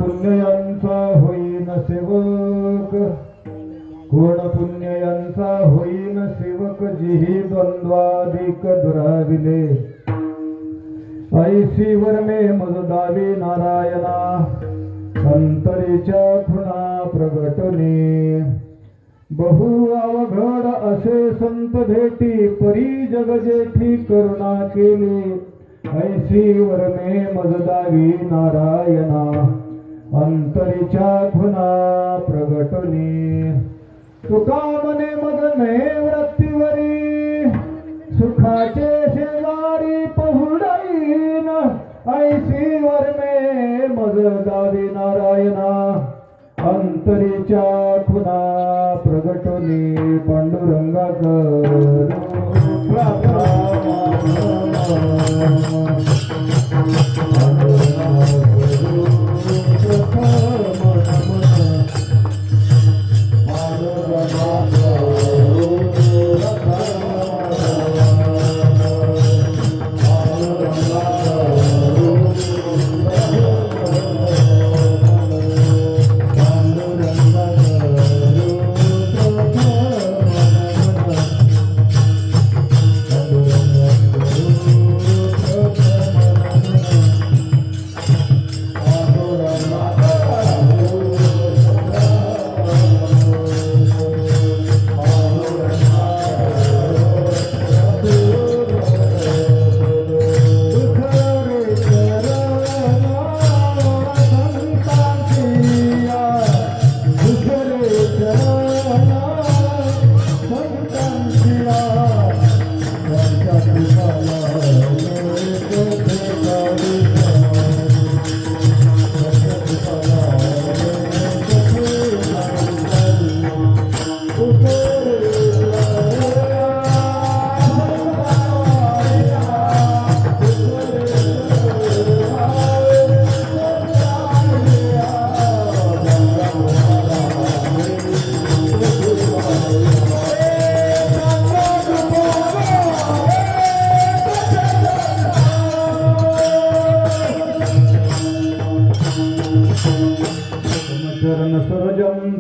पुण्य यांचा होईन सेवक, कोण पुण्य यांचा होईन सेवक, जिही द्वंद्वाधिक दुराविले, ऐसी वर्मे मज दावी नारायणा, अंतरीच्या खुणा प्रगटने, बहु अवघड असे संत भेटी, परी जग जेठी करुणा केली, ऐसी वर्मे मज दावी नारायणा, अंतरीच्या खुणा प्रगटने, तुका मने मग नये वृत्तीवरी, सुखाचे शेजारी पहुडईन, ऐसी वर्मे मज दावी नारायणा, अंतरीच्या खुणा प्रगटने, पांडुरंगा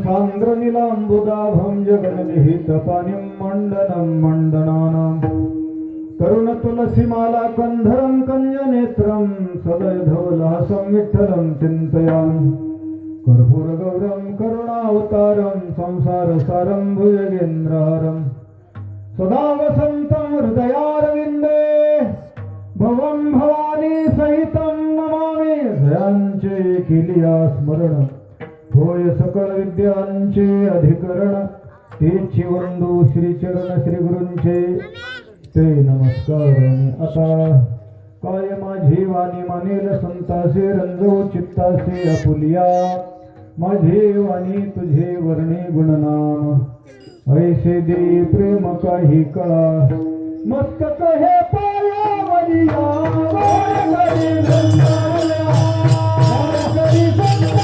सान्द्रनीलाम्बुदाभं जगन्निहितपानिं मण्डनं मण्डनानां, तरुणतुलसीमाला कन्धरं कञ्जनेत्रं, सदयधवलासं विठ्ठलं चिन्तयामि, कर्पूरगौरं करुणावतारं, संसारसारं भुजगेन्द्रहारं, सदा वसन्तं हृदयारविन्दे, भवं भवानी सहितं नमामि, जयांचे केलिया स्मरण, होय सकळ विद्यांचे अधिकरण, तेची वंदू श्रीचरण श्री गुरूंचे, ते नमस्कार आता काय माझी वाणी मानेल संतासे, रंजवू चित्तासे आपुलिया, माझे वाणी तुझे वर्णे गुणनाम, ऐसे दे प्रेम काही कळा, मस्तक हे पायावरिया, वारकरी संताया, वारकरी संताया,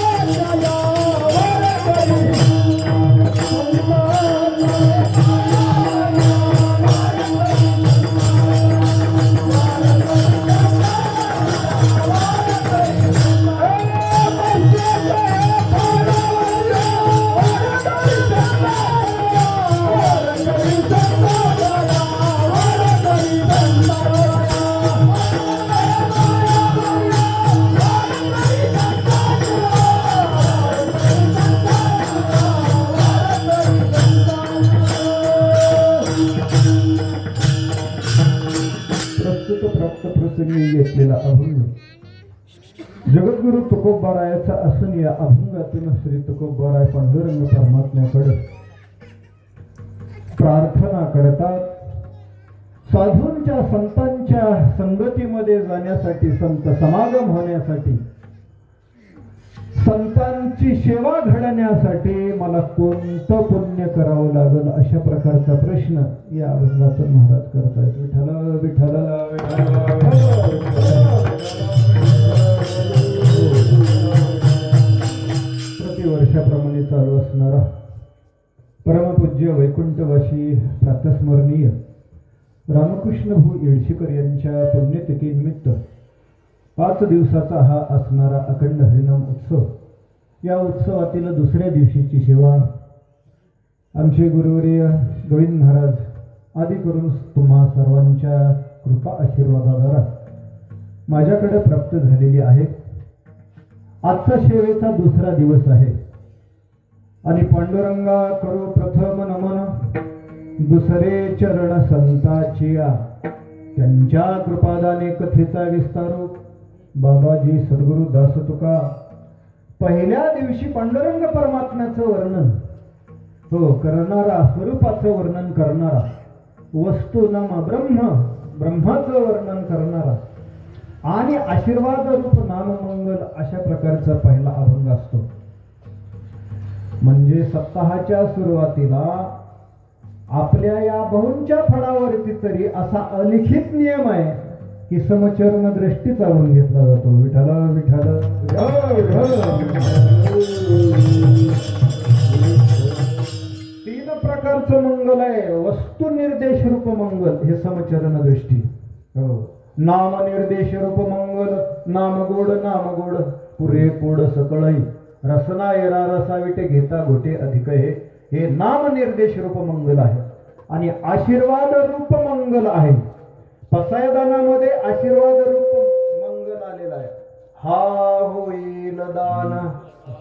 घेतलेला अभंग जगद्गुरु तुकोबारायाचा असून या अभंगातून श्री तुकोबाराय पांडुरंग परमात्म्याकडे प्रार्थना करतात. साधूंच्या संतांच्या संगतीमध्ये जाण्यासाठी, संत समागम होण्यासाठी, संतांची सेवा घडण्यासाठी मला कोणतं पुण्य करावं लागेल, अशा प्रकारचा प्रश्न या अभंगातून महाराज करतायत. विठ्ठल विठ्ठल प्रतिवर्षाप्रमाणे चालू असणारा परमपूज्य वैकुंठवासी प्रातस्मरणीय रामकृष्ण भू येडशीकर यांच्या पुण्यतिथीनिमित्त 5 दिवसाचा हा असणारा अखंड हरिनाम उत्सव या उत्सवातील दुसऱ्या दिवशीची सेवा आमचे गुरुवर्य गोविंद महाराज आदी करून तुम्हा सर्वांच्या कृपा आशीर्वादाद्वारा माझ्याकडे प्राप्त झालेली आहे. आजचा सेवेचा दुसरा दिवस आहे आणि पांडुरंगा करू प्रथम नमन, दुसरे चरण संताची त्यांच्या कृपादाने कथेचा विस्तारू बाबाजी सद्गुरु दास तुका. पहिल्या दिवशी पांडुरंग परमात्म्याचं वर्णन करणारा, स्वरूपाचं वर्णन करणारा, वस्तू नाम ब्रह्माचं वर्णन करणारा आणि आशीर्वाद रूप नाममंगल अशा प्रकारचा पहिला अभंग असतो. म्हणजे सप्ताहाच्या सुरुवातीला आपल्या या बहुंच्या फळावरती तरी असा अलिखित नियम आहे की समचरण दृष्टी चालून घेतला जातो. विठ्ठल विठ्ठल तीन प्रकारचं मंगल आहे. वस्तू निर्देश रूप मंगल हे समचरण दृष्टी. नाम निर्देश रूप मंगल, नाम गोड पुरे कोड सकळई, रसना येरा रसाविटे घेता घोटे अधिक हे नाम निर्देश रूप मंगल आहे. आणि आशीर्वाद रूप मंगल आहे. पसायदानामध्ये आशीर्वाद रूप मंगल आलेला आहे. हा होईल दान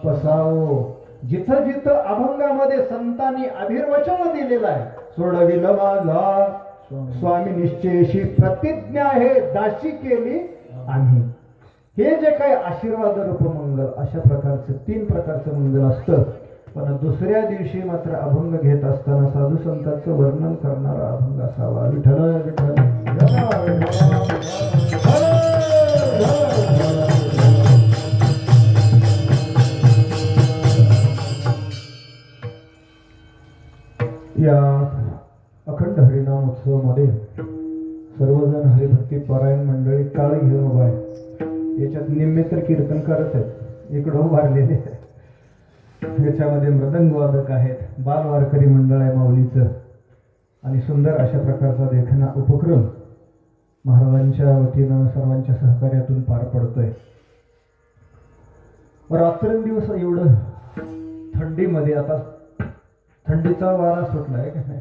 पसावो. जिथं जिथं अभंगामध्ये संतांनी अभिर्वचन दिलेलं आहे, सोडविल माझा स्वामी निश्चयशी प्रतिज्ञा हे दाशी केली आम्ही. हे जे काही आशीर्वाद रूप मंगल अशा प्रकारचं तीन प्रकारचं मंगल असतं. पण दुसऱ्या दिवशी मात्र अभंग घेत असताना साधू संतांचं वर्णन करणारा अभंग असावा. विठ्ठल विठ्ठल या अखंड हरिनाम उत्सव मध्ये सर्वजण हरिभक्ती पारायण मंडळी काळ घेऊन उभा आहे. याच्यात निम्मे तर कीर्तनकारच आहेत, इकडं उभारलेले. याच्यामध्ये मृदंग वादक आहेत, बाल वारकरी मंडळ आहे माऊलीचं. आणि सुंदर अशा प्रकारचा देखणा उपक्रम महाराजांच्या वतीनं सर्वांच्या सहकार्यातून पार पडतोय. रात्रंदिवस एवढं थंडीमध्ये, आता थंडीचा वारा सुटलाय का नाही,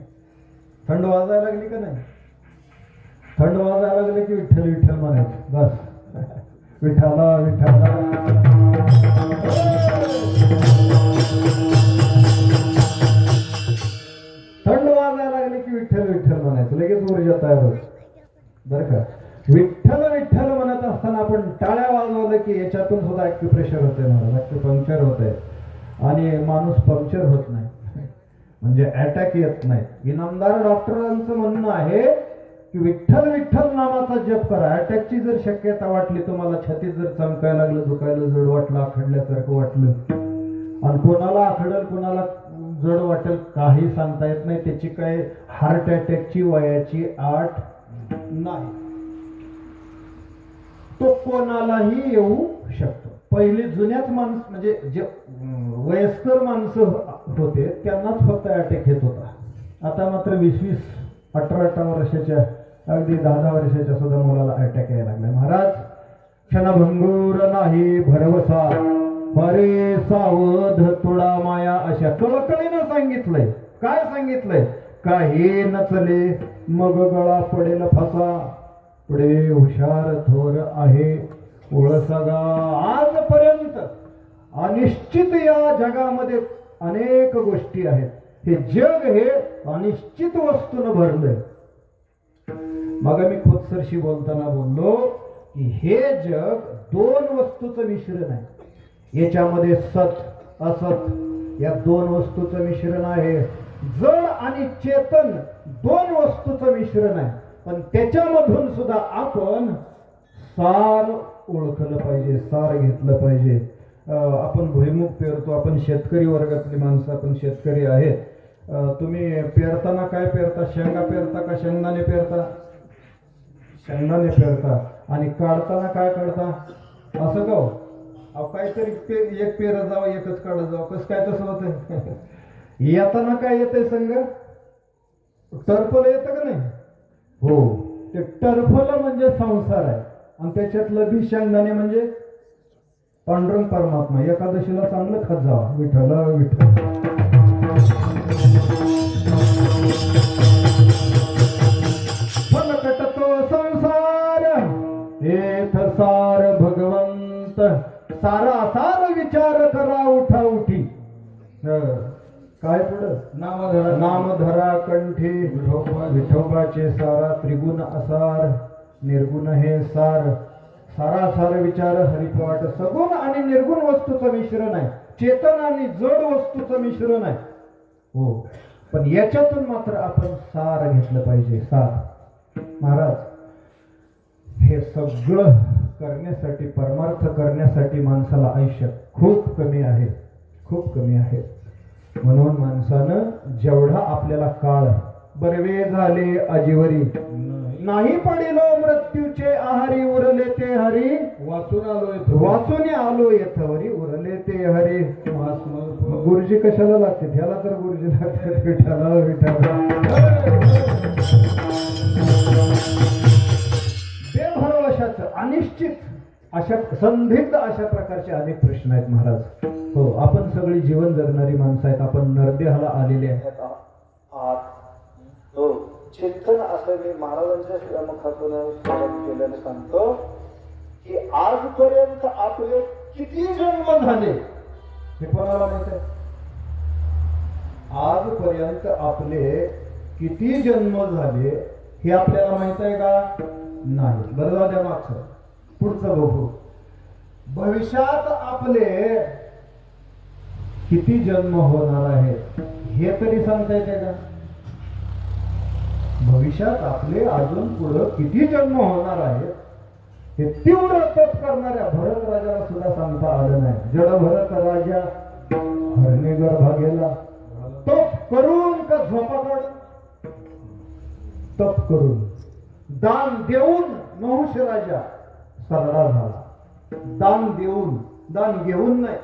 थंड वाजायला लागली का नाही, थंड वाजायला लागले की विठ्ठल विठ्ठल म्हणायचं बस. विठ्ठला विठ्ठला थंड वाजायला लागले की विठ्ठल विठ्ठल म्हणायचं, लगेच ऊर्जा तयार होत बरं का. विठ्ठल विठ्ठल म्हणत असताना आपण टाळ्या वाजवलं की याच्यातून सुद्धा ॲक्युप्रेशर होतंय, मला ॲक्युपंक्चर होतंय आणि माणूस पंक्चर होत नाही, म्हणजे अटॅक येत नाही. इनामदार डॉक्टरांचं म्हणणं आहे की विठ्ठल विठ्ठल नामाचा जप करा. अटॅकची जर शक्यता वाटली, तुम्हाला छातीत जर चमकायला लागलं, दुखायला जड वाटलं, आखडल्यासारखं वाटलं, आणि कोणाला आखडल कोणाला जड वाटेल काही सांगता येत नाही. त्याची काय हार्ट अटॅकची वयाची आठ नाही, तो कोणालाही येऊ शकतो. पहिले जुन्याच माणसं म्हणजे जे वयस्कर माणसं होते त्यांनाच फक्त अटॅक येत होता. आता मात्र 20-20, 18-18 वर्षाच्या, अगदी 10-10 वर्षाच्या सुद्धा मुलाला अटॅक यायला लागलाय. महाराज क्षणभंगूर नाही भरवसा, बरे सावध तुळा माया अशा कळकळीनं सांगितलंय. काय सांगितलंय? काही नचले मग गळा पडेल फसा, पुढे हुशार थोर आहे ओळसागा. आजपर्यंत अनिश्चित या जगामध्ये अनेक गोष्टी आहेत. हे जग हे अनिश्चित वस्तून भरलंय. मग मी खोतसरशी बोलताना बोललो की हे जग दोन वस्तूचं मिश्रण आहे. याच्यामध्ये सत असत या दोन वस्तूचं मिश्रण आहे. जड आणि चेतन दोन वस्तूचं मिश्रण आहे. पण त्याच्यामधून सुद्धा आपण सार ओळखलं पाहिजे, सार घेतलं पाहिजे. आपण भुईमुग पेरतो, आपण शेतकरी वर्गातली माणसं, आपण शेतकरी आहेत. तुम्ही पेरताना काय पेरता? शेंगा पेरता का शेंगदाणे पेरता? शेंगदाणे पेरता. आणि काढताना काय काढता? असं का? अहो काहीतरी एक पेरत जावं, एकच काढत जावं, कसं काय तसं होतं? येताना काय येतंय संग? टर्फल येतं का नाही? हो, ते टर्फल म्हणजे संसार आहे आणि त्याच्यातलं बी शेंगदाणे म्हणजे पांडुरंग परमात्मा एकादशीला चांगलं खात जावा, विठ्ठल विठ्ठल. कटतो संसार हेथ सार भगवंत, सारा सार विचार करा उठा उठी. काय पुढं? नामधरा कंठी विठोबाचे सारा, त्रिगुण असार निर्गुण हे सार. सारासार विचार हरिपाठ, सगुण आणि निर्गुण वस्तूचं मिश्रण आहे, चेतन आणि जड वस्तूचं मिश्रण आहे. हो, पण याच्यातून मात्र आपण सार घेतलं पाहिजे. सार महाराज, हे सगळं करण्यासाठी, परमार्थ करण्यासाठी माणसाला आयुष्य खूप कमी आहे, खूप कमी आहे. म्हणून माणसानं जेवढा आपल्याला काळ, बरवे झाले अजीवरी नाही पडिलो मृत्यूचे आहारी, उरले ते हरी वाचून आलो येथवरी, उरले ते हरी. गुरुजी कशाला लागते? ह्याला तर गुरुजी लागतात. विठाला विठाला बेभरवशाचं अनिश्चित अशा संदिग्ध अशा प्रकारचे अनेक प्रश्न आहेत महाराज. हो, आपण सगळी जीवन जगणारी माणसं आहेत, आपण नरदेहाला आलेले आहेत. हो, चिंतन असं मी महाराजांच्या श्रीमुखातून केलेलं सांगतो की आजपर्यंत आपले किती जन्म झाले हे कोणाला माहित आहे? आजपर्यंत आपले किती जन्म झाले हे आपल्याला माहित आहे का? नाही. बरं, जाऊ द्या, मागचं पुढचं बघू. भविष्यात आपले किती जन्म होणार आहे हे तरी सांगता येते का? भविष्यात आपले अजून पुढं किती जन्म होणार आहेत हे तीव्र तप करणाऱ्या भरत राजाला सुद्धा सांगता आलं नाही. जड भरत राजा हरणे गर्भा गेला, तप करून का झोपा काढून? तप करून, दान देऊन नहुष राजा सरडा झाला. दान देऊन, दान घेऊन नाही.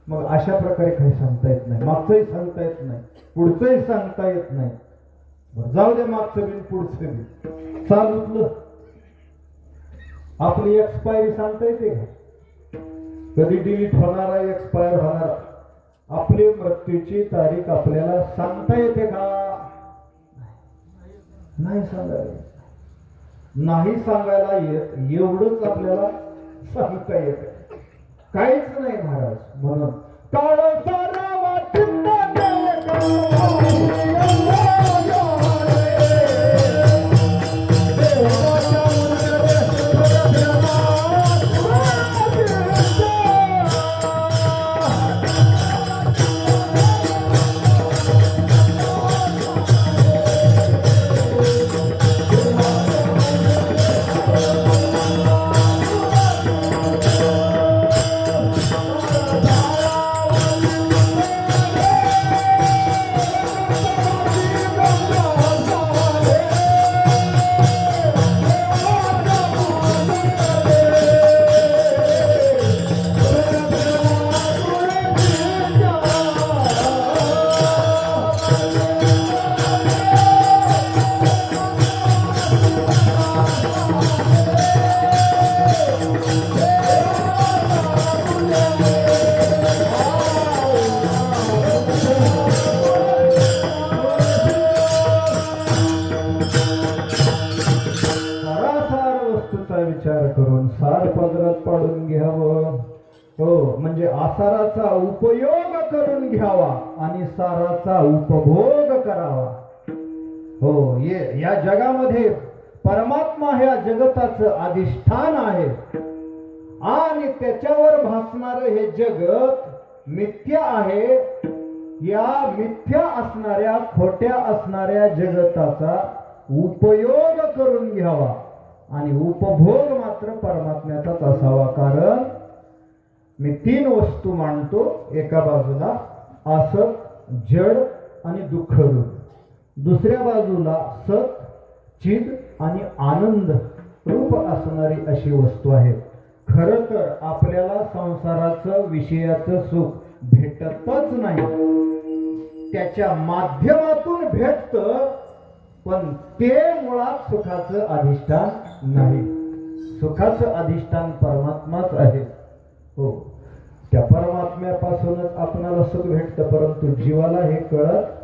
मग अशा प्रकारे काही सांगता येत नाही. मागचंही सांगता येत नाही, पुढचंही सांगता येत नाही. जाऊ दे, मागचं बिल पुढचं बिल चालूतलं. आपली एक्सपायरी सांगता येते का? कधी डिलीट होणार आहे, एक्सपायर होणार? आपली मृत्यूची तारीख आपल्याला सांगता येते का? नाही सांगायला, नाही सांगायला येत, एवढंच आपल्याला सांगता येत, काहीच नाही महाराज. म्हणून काळ सारा चिंता विचार करून सार पदरात पाडून घ्यावं. हो, म्हणजे आसाराचा उपयोग करून घ्यावा आणि साराचा उपभोग करावा. हो, या जगामध्ये परमात्मा ह्या जगताचं अधिष्ठान आहे आणि त्याच्यावर भासणारं हे जगत मिथ्या आहे. या मिथ्या असणाऱ्या, खोट्या असणाऱ्या जगताचा उपयोग करून घ्यावा आणि उपभोग मात्र परमात्म्याचाच असावा. कारण मी 3 वस्तू मांडतो. एका बाजूला असत, जड आणि दुःखरूप, दुसऱ्या बाजूला सत, चिद आणि आनंद रूप असणारी अशी वस्तू आहे. खरं तर आपल्याला संसाराचं, विषयाचं सुख भेटतच नाही, त्याच्या माध्यमातून भेटतं, पण ते मुळात सुखाचं अधिष्ठान नाही. सुखाचं अधिष्ठान परमात्माच आहे. हो, त्या परमात्म्यापासूनच आपणाला सुख भेटतं, परंतु जीवाला हे कळत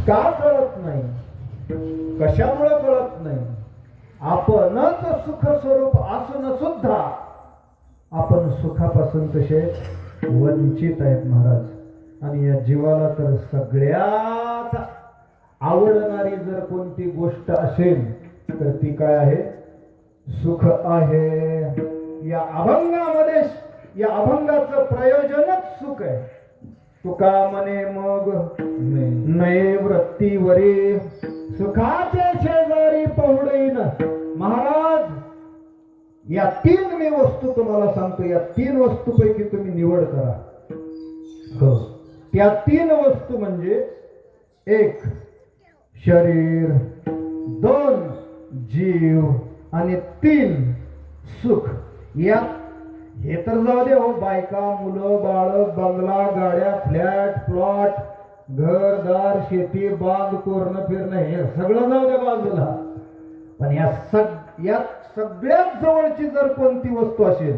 का कळत नाही? कशामुळे कळत नाही? आपणच सुख स्वरूप असून सुद्धा आपण सुखापासून तसे वंचित आहेत महाराज. आणि या जीवाला तर सगळ्यात आवडणारी जर कोणती गोष्ट असेल तर ती काय आहे? सुख आहे. या अभंगामध्ये या अभंगाचं प्रयोजनच सुख आहे. तुका म्हणे मग नये वृत्तीवरी सुखाचे शेजारी पहुडईन. महाराज, या 3 मी वस्तू तुम्हाला सांगतो, या 3 वस्तूपैकी तुम्ही निवड करा. हो, त्या 3 वस्तू म्हणजे 1 शरीर, 2 जीव आणि 3 सुख. या हे तर जाऊ दे हो, बायका, मुलं, बाळ, बंगला, गाड्या, फ्लॅट, प्लॉट, घरदार, शेती, बाग, कोरणं फिरणं, हे सगळं जाऊ दे बाजूला. पण या सगळ्यात जवळची जर कोणती वस्तू असेल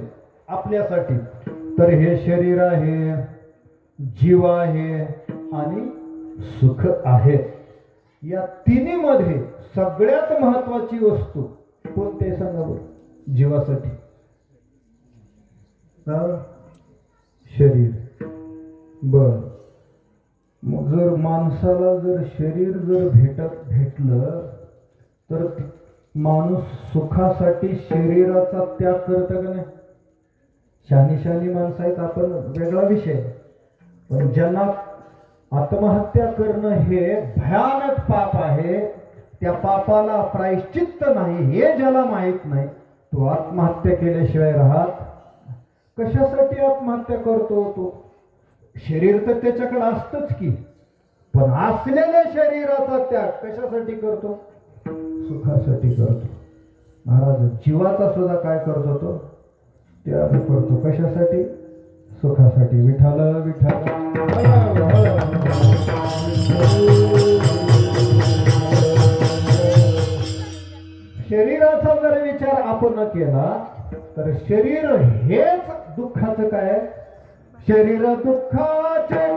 आपल्यासाठी तर हे शरीर आहे, जीव आहे आणि सुख आहे. या तिन्हीमध्ये सगळ्यात महत्वाची वस्तू कोणते सांगा बरं? जीवासाठी शरीर. बर, मग जर माणसाला जर शरीर जर भेटलं तर माणूस सुखासाठी शरीराचा त्याग करत का नाही? शानी माणसं आहेत, आपण वेगळा विषय. पण ज्यांना आत्महत्या करणं हे भयानक पाप आहे, त्या पापाला प्रायश्चित्त नाही हे ज्याला माहित नाही, तो आत्महत्या केल्याशिवाय राहत. कशासाठी आत्महत्या करतो तो? शरीर तर त्याच्याकडे असतच की, पण असलेल्या शरीराचा त्याग कशासाठी करतो? सुखासाठी करतो. महाराज, जीवाचा सुद्धा काय करतो तो? त्याग करतो. कशासाठी? सुखासाठी. विठाल विठाल. शरीराचा जर विचार आपण केला तर शरीर हेच दुःखाचं काय? शरीर दुःखाचे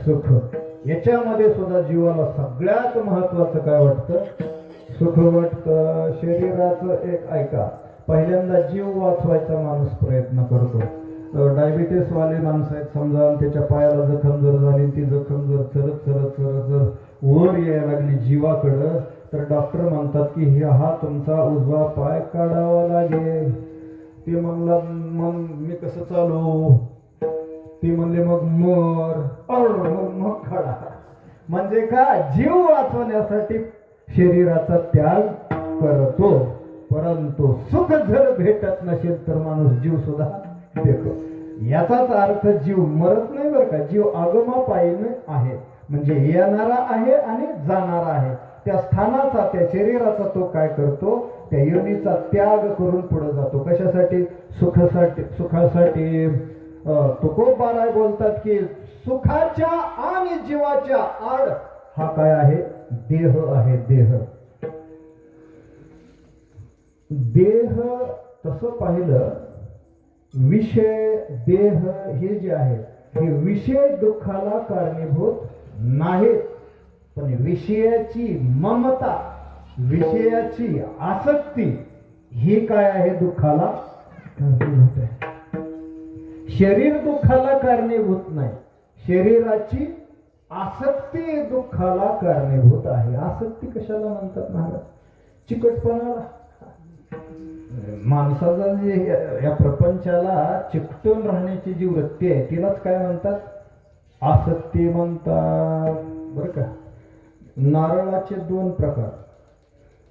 सुख. याच्यामध्ये सुद्धा जीवाला सगळ्यात महत्वाचं काय वाटतं? सुख वाटतं. शरीराचं एक ऐका, पहिल्यांदा जीव वाचवायचा माणूस प्रयत्न करतो. डायबिटीस वाले माणसं आहेत समजा, त्याच्या पायाला जखम जर झाली, ती जखम जर चरत चरत चरत जर वर यायला लागली जीवाकडं, तर डॉक्टर म्हणतात की हा तुमचा उजवा पाय काढावा लागेल. ते म्हणला मग मी कसं चालू? ते म्हणले मग मग खडा. म्हणजे का? जीव वाचवण्यासाठी शरीराचा त्याग करतो. परंतु सुख जर भेटत नसेल तर माणूस जीव सुद्धा देतो. याचाच अर्थ जीव मरत नाही बरं का. जीव आगमापायीन आहे, म्हणजे येणारा आहे आणि जाणारा आहे. त्या स्थानाचा, त्या शरीराचा तो काय करतो? त्या योनीचा त्याग करून पुढे जातो. कशासाठी? सुखासाठी. तुकोबाराय बोलतात की सुखाच्या आणि जीवाच्या आड हा काय आहे? देह आहे. देह देह तसं पाहिलं, विषय देह हे जे आहे हे विषय दुःखाला कारणीभूत नाहीत, पण विषयाची ममता, विषयाची आसक्ती ही काय आहे? दुःखाला कारणीभूत आहे. शरीर दुःखाला कारणीभूत नाही, शरीराची आसक्ती दुःखाला कारणीभूत आहे. आसक्ती कशाला म्हणतात महाराज? चिकटपणाला. माणसाचा जे या प्रपंचाला चिकटून राहण्याची जी वृत्ती आहे तिलाच काय म्हणतात? आसक्ती म्हणतात. बरं का? नारळाचे दोन प्रकार.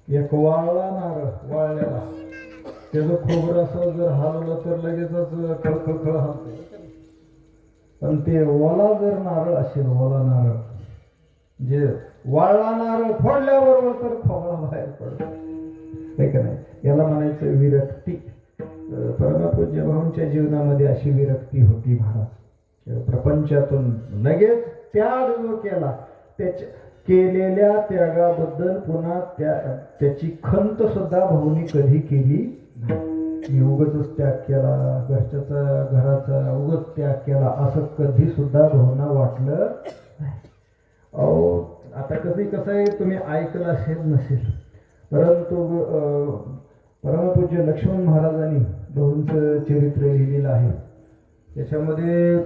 एक वाळला नारळ, वाळलेला, त्याचं खोबरं असं जर हलवलं तर लगेचच खळखळ हलते. पण ते ओला जर नारळ असेल, ओला नारळ, जे वाळला नारळ फोडल्याबरोबर तर खोबरा बाहेर पडतो, हे का नाही? याला म्हणायचं विरक्ती. परमपूज्य भाऊंच्या जीवनामध्ये अशी विरक्ती होती महाराज. प्रपंचातून लगेच त्याग जो केला, त्याच्या केलेल्या त्यागाबद्दल पुन्हा त्याची खंत सुद्धा भाऊनी कधी केली नाही. उगच त्याग केला, घराचा उगच त्याग केला असं कधी सुद्धा भाऊंना वाटलं नाही. अहो, आता कधी कसं आहे, तुम्ही ऐकलं असेल नसेल, परंतु परमपूज्य लक्ष्मण महाराजांनी भाऊंचं चरित्र लिहिलेलं आहे. त्याच्यामध्ये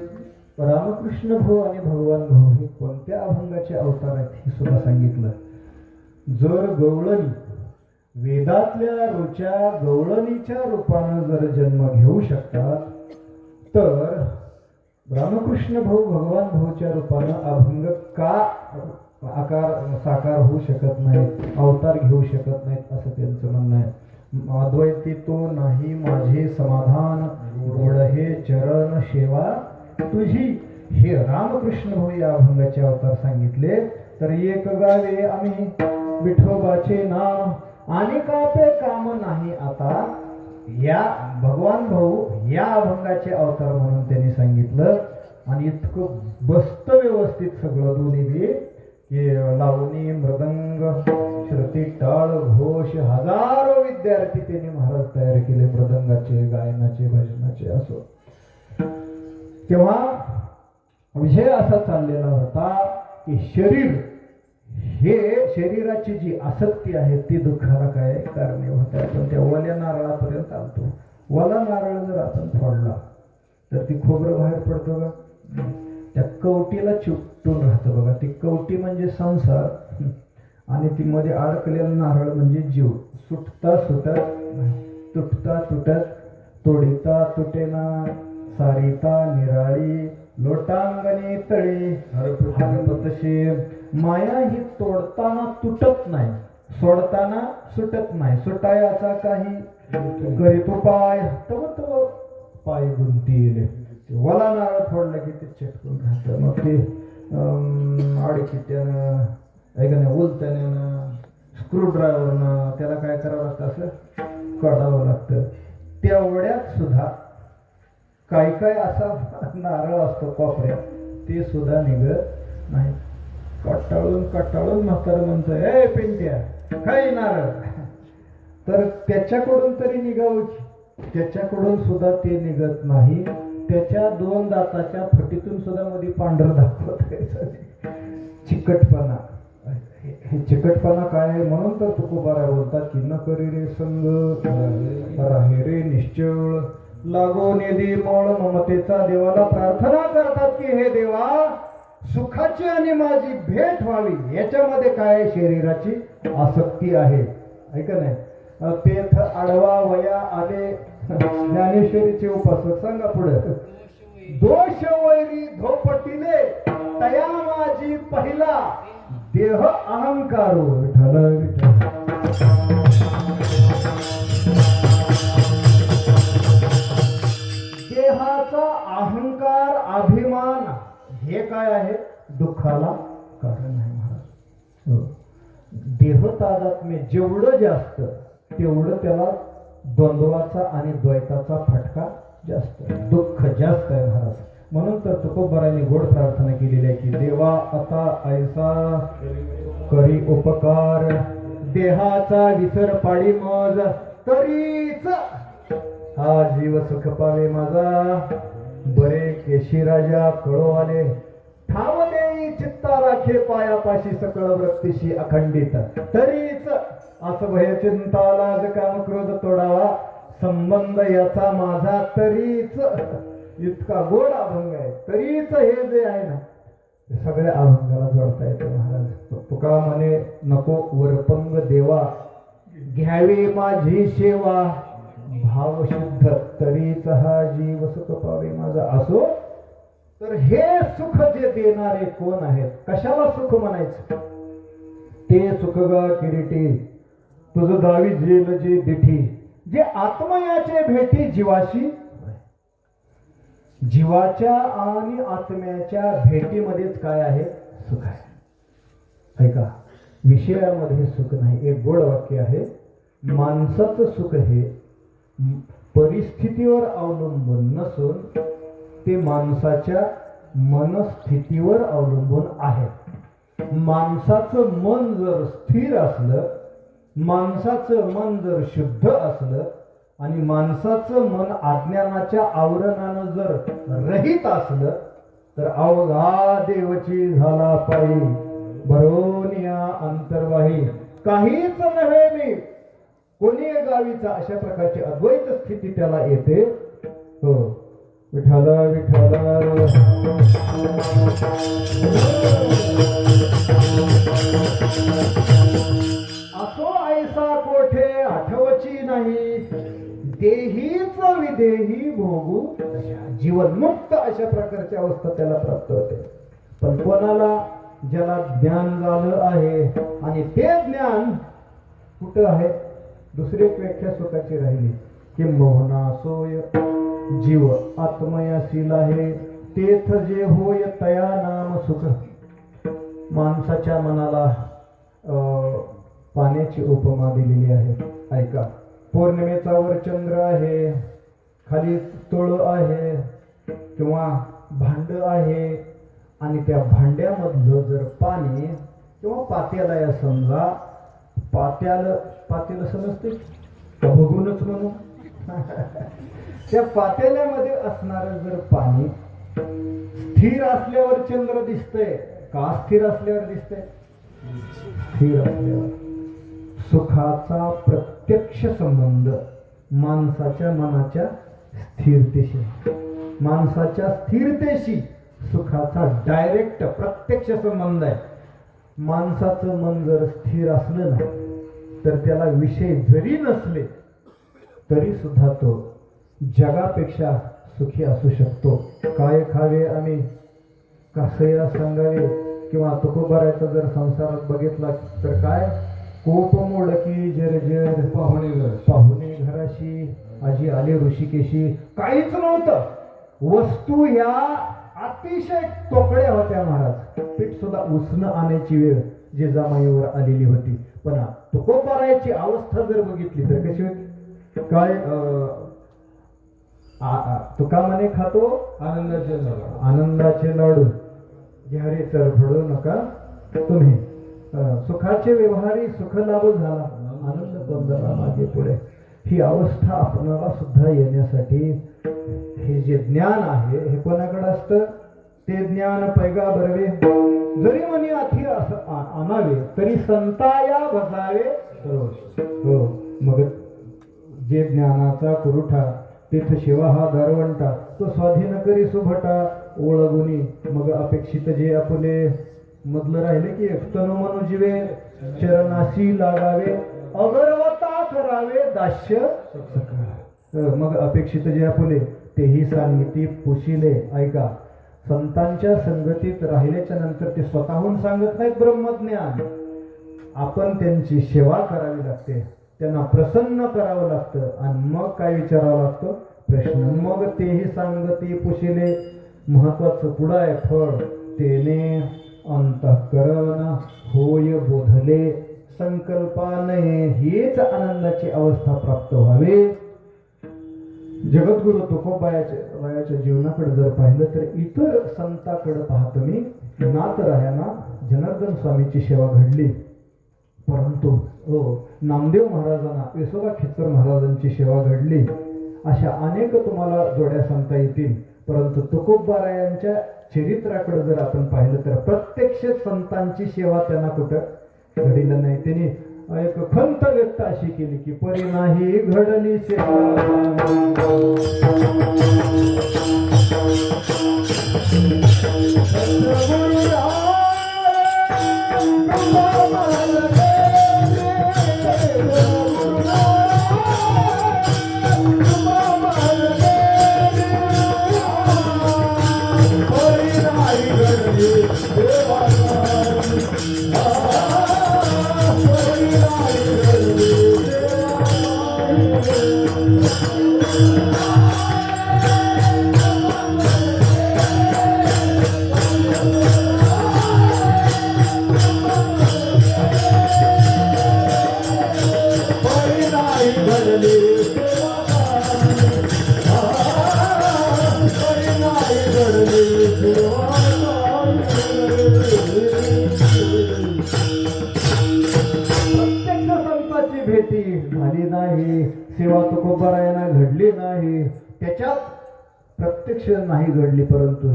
रामकृष्ण भाऊ आणि भगवान भाऊ हे कोणत्या अभंगाचे अवतार आहेत हे सुद्धा सांगितलं. जर गवळणी वेदातल्या रोच्या गवळणीच्या रूपानं जर जन्म घेऊ शकतात, तर रामकृष्ण भाऊ भगवान भाऊच्या रूपानं अभंग का साकार होऊ शकत नाहीत, अवतार घेऊ शकत नाहीत, असं त्यांचं म्हणणं आहे. अद्वैती तो नाही माझे समाधान, गोड हे चरण सेवा तुझी, हे रामकृष्ण भाऊ या अभंगाचे अवतार सांगितले. तर एक गावे आम्ही विठोबाचे नाम, आणि कापे काम नाही आता, या भगवान भाऊ या अभंगाचे अवतार म्हणून त्यांनी सांगितलं. आणि इतकं बसत व्यवस्थित सगळं दोन्ही बी, की लावणी, मृदंग, श्रुती, टाळ, घोष, हजारो विद्यार्थी त्यांनी महाराज तयार केले, मृदंगाचे, गायनाचे, भजनाचे असो. तेव्हा विषय असा चाललेला होता की शरीर हे, शरीराची जी आसक्ती आहे ती दुःखाला काय कारणीभूत आहे. पण त्या ओल्या नारळापर्यंत आलतो. ओला नारळ जर आपण फोडला तर ती खोबरं बाहेर पडतं का? त्या कवटीला चिकटून राहतं बघा. ती कवटी म्हणजे संसार, आणि ती मध्ये अडकलेला नारळ म्हणजे जीव. सुटता सुटत, तुटता तुटत, तोडिता तुटेना, सारिता निराळी, लोटांगणी तळी हरपतशी. माया ही तोडताना तुटत नाही, सोडताना सुटत नाही. सुटायाचा काही करीतो पाय, तव तव पाय गुंतील. वला नारळ फोडला की ते चिटकून राहतं. मग ते आडीखिट्यानं, ऐकण्या उलत्यानं, स्क्रूड्रायव्हरनं त्याला काय करावं लागतं, असं काढावं लागतं. तेवढ्यात सुद्धा काही काय असा नारळ असतो कोपऱ्यात, ते सुद्धा निघत नाही. कटाळून म्हातारं म्हणतं, ए पिंट्या काही नारळ, तर त्याच्याकडून तरी निघावं की, त्याच्याकडून सुद्धा ते निघत नाही. त्याच्या दोन दाताच्या फटीतून सुद्धा मध्ये पांढर दाखवत. चिकटपणा, हे चिकटपणा काय आहे? म्हणून तर तुकोबारा बोलतात की न करी रे संग, राहे रे निश्चळ, लागो निधी मोळ ममतेचा. देवाला प्रार्थना करतात की हे देवा, सुखाची आणि माझी भेट व्हावी. याच्यामध्ये काय? शरीराची आसक्ती आहे, ऐक नाही. तेथ आडवा वया आले, ज्ञानेश्वरीचे उपासक सांगा पुढे. दोष वैरी धोपटिले, तया माझी पहिला, देह अहंकारो विठ्ठल विठ्ठल. देहाचा अहंकार, अभिमान हे काय आहे? दुःखाला कारण आहे महाराज. देह तादात्म्य जेवढं जास्त, तेवढं त्याला द्वंद्वाचा आणि द्वैताचा फटका जास्त, दुःख जास्त आहे महाराज. म्हणून तर तुकोबाराने गोड प्रार्थना केलेली आहे की देवा आता ऐसा करी उपकार, देहाचा विसर पाडी मज, तरीच हा जीव सुख पावे माझा, बरे केशी राजा कळो आले, ठाव देई चित्ता राखे पायापाशी सकळ वृत्तीशी अखंडित, तरीच असं भय चिंता लाज काम क्रोध तोडावा, संबंध याचा माझा तरीच. इतका गोड अभंग आहे. तरीच हे जे आहे ना हे सगळ्या अभंगाला जोडता येतं महाराज. तुका म्हणे नको वरपंग देवा, घ्यावी माझी सेवा, भाव शुद्ध तरीच हा जीव सुख पावे माझा. असो तर हे सुख जे देणारे कोण आहेत, कशाला सुख म्हणायचं, ते सुख ग किरीटी तुझ दावी जेल जे दिठी, जे आत्मयाचे भेटी जीवाशी. जीवाच्या आणि आत्म्याच्या भेटीमध्येच काय आहे, सुख आहे. ऐका, विषयामध्ये सुख नाही. एक गोड वाक्य आहे, माणसाचं सुख हे परिस्थितीवर अवलंबून नसून ते माणसाच्या मनस्थितीवर अवलंबून आहे. माणसाचं मन जर स्थिर असलं, माणसाचं मन जर शुद्ध असलं आणि माणसाचं मन अज्ञानाच्या आवरणानं जर रहित असलं तर अवघा देवची झाला पायी, भरोनिया अंतर्वाही, काहीच नव्हे मी कोणी गावीचा. अशा प्रकारची अद्वैत स्थिती त्याला येते. हो, विठ्ठल विठ्ठल. असो ऐसा कोठे आठवची नाही, देहीच विदेही भोगू जीवनमुक्त. अशा प्रकारची अवस्था त्याला प्राप्त होते. पण कोणाला, ज्याला ज्ञान झालं आहे आणि ते ज्ञान कुठं आहे, दुसरी एक व्याख्या सुखाची राहिली की मोहना सोय जीव आत्मयाशील आहे, तेथ जे होय तया नाम सुख. माणसाच्या मनाला पाण्याची उपमा दिलेली आहे. ऐका, पौर्णिमेचा वर चंद्र आहे, खाली तळ आहे किंवा भांड आहे आणि त्या भांड्यामधलं जर पाणी किंवा पात्याला, या समजा पातेलं समजते का, बघूनच म्हणू त्या पातेल्यामध्ये असणारं जर पाणी स्थिर असल्यावर चंद्र दिसतंय का, स्थिर असल्यावर दिसतंय, स्थिर असल्यावर. सुखाचा प्रत्यक्ष संबंध माणसाच्या मनाच्या स्थिरतेशी, माणसाच्या स्थिरतेशी सुखाचा डायरेक्ट प्रत्यक्ष संबंध आहे. माणसाचं मन जर स्थिर असलं ना तर त्याला विषय जरी नसले तरी सुद्धा तो जगापेक्षा सुखी असू शकतो. काय खावे आणि कसया सांगावे, किंवा तुकोबाराचा जर संसारात बघितला तर काय, कोप मोडकी जर पाहुणे घराशी, आजी आले ऋषिकेशी. काहीच नव्हतं, वस्तू ह्या अतिशय तोकड्या होत्या महाराज. पीठ सुद्धा उसणं आणायची वेळ जिजामाईवर आलेली होती. पण तुकोबाराची अवस्था जर बघितली तर कशी होती, काय तुका म्हणे खातो आनंदाचे लाडू, घ्यारे चरफडू नका तुम्ही, सुखाचे व्यवहारी सुख लाभ झाला, आनंद बंधना मागे पुढे. ही अवस्था आपणाला सुद्धा येण्यासाठी हे जे ज्ञान आहे हे कोणाकडे असतं, ते ज्ञान पैगा बरवे, जरी म्हणे अति आणावे तरी संताया बसावे. हो, मग जे ज्ञानाचा कुरुठा तेथ शिवा हा दारवंटा, तो स्वाधीन करी सुभटा ओळगुनी. मग अपेक्षित जे आपले मधलं राहिले की तनु मनु जीवे चरणाशी लागावे, अगरवता करावे दास्य. मग अपेक्षित जे आपले तेही सांगिती पुशिले. ऐका, संतांच्या संगतीत राहिल्याच्या नंतर ते स्वतःहून सांगत नाहीत ब्रह्मज्ञान. आपण त्यांची सेवा करावी लागते, त्यांना प्रसन्न करावं लागतं आणि मग काय विचारावं लागतं प्रश्न. मग तेही सांगती पुशिले. महत्वाचं पुढं आहे फळ, तेने अंतःकरण होय बोधले, संकल्पाने हीच आनंदाची अवस्था प्राप्त व्हावी. जगद्गुरु तुकोबारायाच्या जीवनाकडे जर पाहिलं तर इतर संताकडे पाहतो मी नाथरायांना जनार्दन स्वामीची सेवा घडली, परंतु नामदेव महाराजांना विसोबा खेचर महाराजांची सेवा घडली. अशा अनेक तुम्हाला जोड्या सांगता येतील. परंतु तुकोबारायांच्या चरित्राकडे जर आपण पाहिलं तर प्रत्यक्ष संतांची सेवा त्यांना कुठं घडलं नाही. त्यांनी एक खंत व्यक्त अशी केली की परी नाही घडली सेवा. भेटी झाली नाही, सेवा तुकोबारायांना घडली नाही. त्याच्यात प्रत्यक्ष नाही घडली, परंतु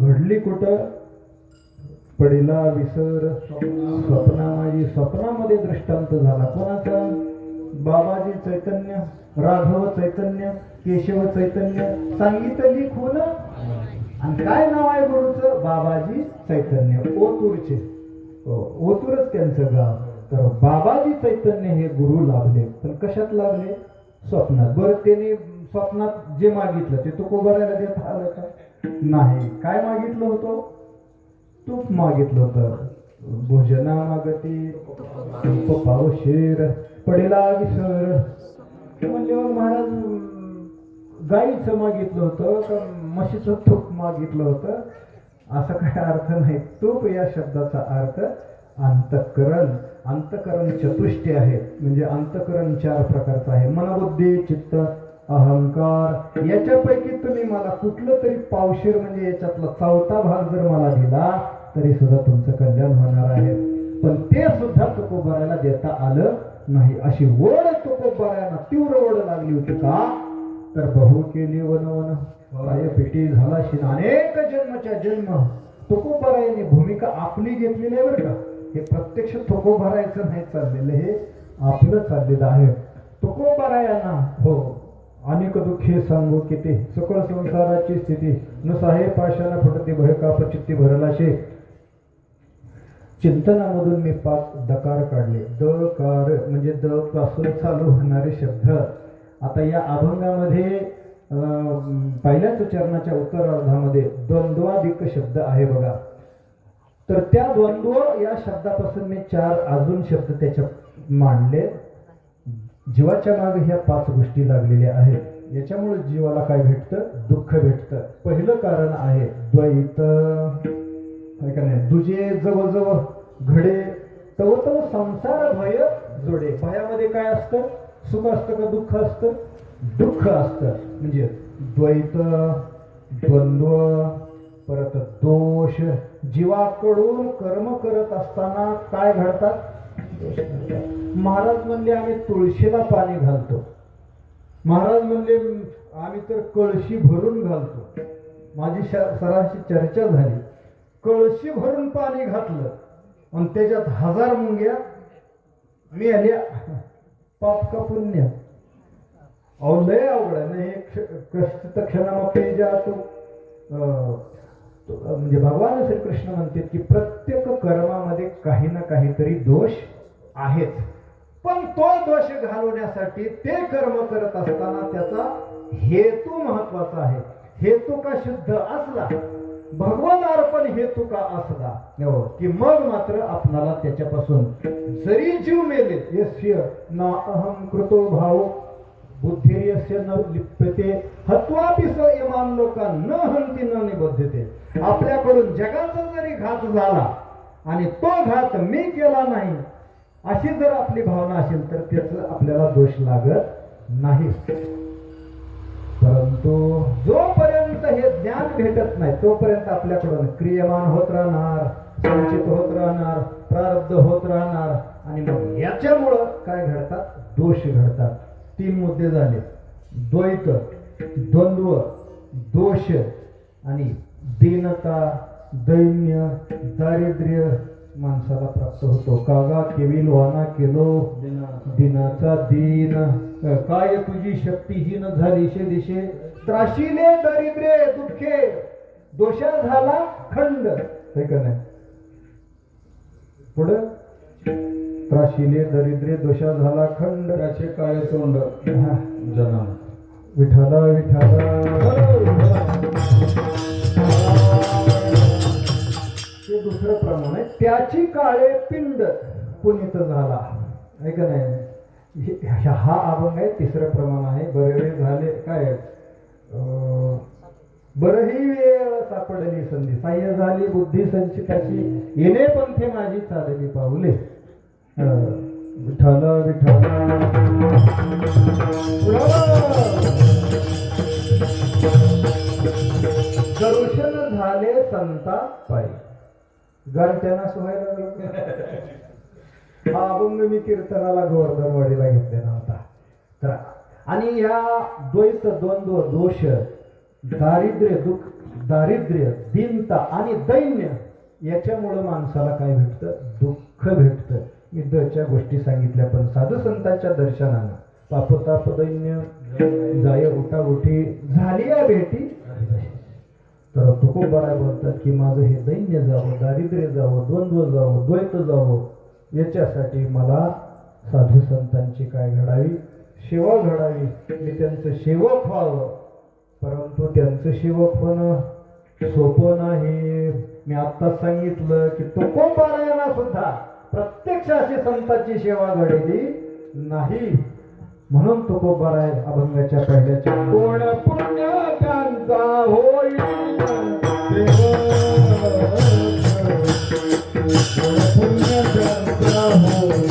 घडली कुठं? पडीला विसर स्वप्नामाजी. स्वप्नामध्ये दृष्टांत झाला कोणाचा? बाबाजी चैतन्य, राघव चैतन्य, केशव चैतन्य सांगितली खून. आणि काय नाव आहे गुरुचं? बाबाजी चैतन्य, ओतूरचे. ओतूरच त्यांचं गाव. तर बाबाजी चैतन्य हे गुरु लाभले, पण कशात लाभले? स्वप्नात. बरं, त्यांनी स्वप्नात जे मागितलं ते तुकोबारायला देता आलं का? नाही. काय मागितलं होतं? तूप मागितलं होतं. भोजना मागती तूप पावशेर, पडेला विसर. म्हणजे महाराज गाईचं मागितलं होतं का म्हशीचं तूप मागितलं होतं? असा काय अर्थ नाही. तूप या शब्दाचा अर्थ अंतःकरण. अंतःकरण चतुष्टय आहे. म्हणजे अंतःकरण 4 प्रकारचं आहे. मन, बुद्धी, चित्त, अहंकार. याच्यापैकी तुम्ही मला कुठलं तरी पावशेर म्हणजे याच्यातला 4था भाग जर मला दिला तरी सुद्धा तुमचं कल्याण होणार आहे. पण ते सुद्धा तुकोबारायला देता आलं नाही. अशी ओढ तुकोबारायांना तीव्र ओढ लागली होती. का तर बहु केली वन काय पेटी झाला शिन. अनेक जन्मच्या जन्म तुकोबारायांनी भूमिका आपली घेतलेली आहे बरं का. हे प्रत्यक्ष तुकोबारायचं नाही चाललेलं, हे आपलं चाललेलं आहे. तुकोबारायांना अनेक दुःखे सांगू किती, सकळ संसाराची स्थिती नुसा हे पाषाण फुटती भयका प्रचित्ती भरलाशे. चिंतनामधून मी 5 दकार काढले. दकार म्हणजे द पासून चालू होणारे शब्द. आता या अभंगामध्ये पहिल्याच चरणाच्या उत्तरार्धामध्ये द्वंद्वाधिक शब्द आहे बघा. तर त्या द्वंद्व या शब्दापासून मी 4 अजून शब्द त्याच्यात मांडले. जीवाच्या मागे ह्या 5 गोष्टी लागलेल्या आहेत. याच्यामुळे जीवाला काय भेटतं? दुःख भेटतं. पहिलं कारण आहे द्वैत. का नाही? दुजे जवळजवळ घडे तव तव संसार भय जोडे. भयामध्ये काय असतं? सुख असतं का दुःख असतं? दुःख असतं. म्हणजे द्वैत, द्वंद्व, परत दोष. जीवाकडून कर्म करत असताना काय घडतात? महाराज म्हणले आम्ही तुळशीला पाणी घालतो. महाराज म्हणले आम्ही तर कळशी भरून घालतो. माझी सरांशी चर्चा झाली. कळशी भरून पाणी घातलं आणि त्याच्यात 1000 मुंग्या मेल्या. पाप का पुण्य? लय अवघड नाही. कष्ट क्षणामध्ये जातो. म्हणजे भगवान श्रीकृष्ण म्हणतात की प्रत्येक कर्मामध्ये काही ना काहीतरी दोष आहेत. पण तो दोष घालवण्यासाठी ते कर्म करत असताना त्याचा हेतू महत्वाचा आहे. हेतू का शुद्ध असला, भगवान अर्पण हेतू का असला की मग मात्र आपणाला त्याच्यापासून जरी जीव मेले यस्य ना अहम कृतो भाव बुद्धिर्यस्य न लिप्यते हत्वापि स इमान लोका न हंती न निबद्धते. आपल्याकडून जगाचा जरी घात झाला आणि तो घात मी केला नाही अशी जर आपली भावना असेल तर त्याचा आपल्याला दोष लागत नाही. परंतु जोपर्यंत हे ज्ञान भेटत नाही तोपर्यंत आपल्याकडून क्रियमान होत राहणार, संचित होत राहणार, प्रारब्ध होत राहणार आणि मग याच्यामुळं काय घडतात? दोष घडतात. 3 मुद्दे झाले: द्वैत, द्वंद्व, दोष आणि दीनता, दैन्य, दारिद्र्य माणसाला प्राप्त होतो. कागा केविल वाना केलो दिनाचा दीन, काय तुझी शक्तीहीन झालीशे दिशे, त्राशिले दारिद्र्य दुःखे, दोषा झाला खंड. हे का नाही? पुढे त्राशिले दरिद्रे दोषा झाला खंड, त्याचे काळे तोंड जना. विठाला विठाला हे दुसरं प्रमाण आहे. त्याची काळे पिंड पुनीत झाला. आहे का नाही? हा अभंग आहे. तिसरं प्रमाण आहे. बरे झाले काय बरही वेळ सापडली संधी, साह्य झाली बुद्धी संचिताची, येणे पंथे माझी चालली पाऊले. विठाला विठाला दर्शन झाले संता पायी. गारट्याना सोहायला हा अभंग मी कीर्तनाला गोवर्धनवाडीला घेतलेला होता. तर आणि या द्वैत, द्वंद्व, दोष, दारिद्र्य, दारिद्र्य, दीनता आणि दैन्य याच्यामुळं माणसाला काय भेटतं? दुःख भेटतं. मी दच्या गोष्टी सांगितल्या, पण साधू संतांच्या दर्शनानं पापताप दैन्य जाय उठा उठी झाली या भेटी. तर तुकोबाराय बोलतात की माझं हे दैन्य जावं, दारिद्र्य जावं, द्वंद्व जावं, द्वैत जावं, याच्यासाठी मला साधू संतांची काय घडावी? सेवा घडावी. मी त्यांचं सेवक व्हावं. परंतु त्यांचं सेवक होणं सोपं नाही. मी आत्ताच सांगितलं की तुकोबारायांना सुद्धा प्रत्यक्ष अशी संतांची सेवा घडली नाही. म्हणून तुकोबाराय अभंगाच्या पहिल्याच्या कोण पुण्य त्यांचा होईल पुण्य त्यांचा होईल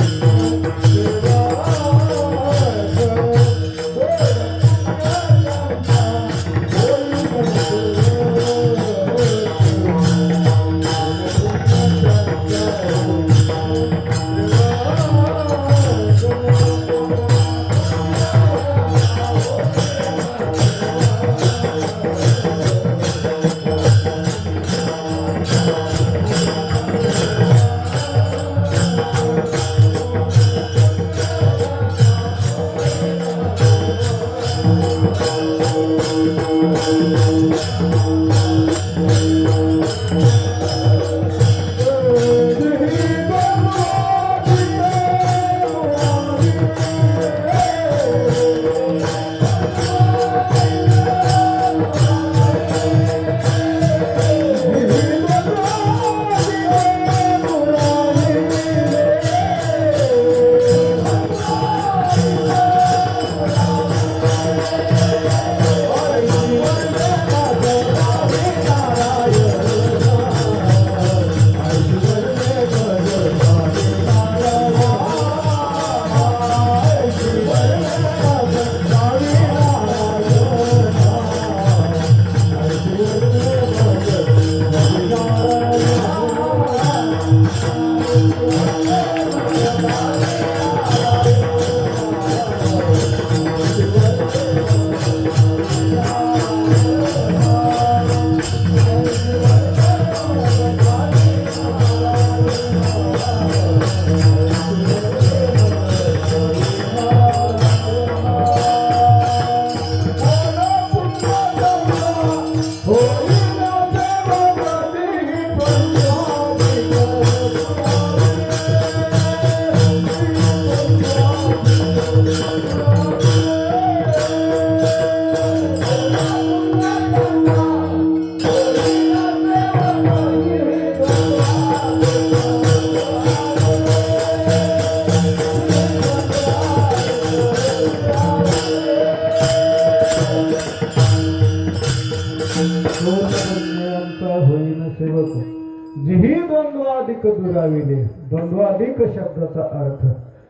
दुराविले. द्वंद्वाधिक शब्दाचा अर्थ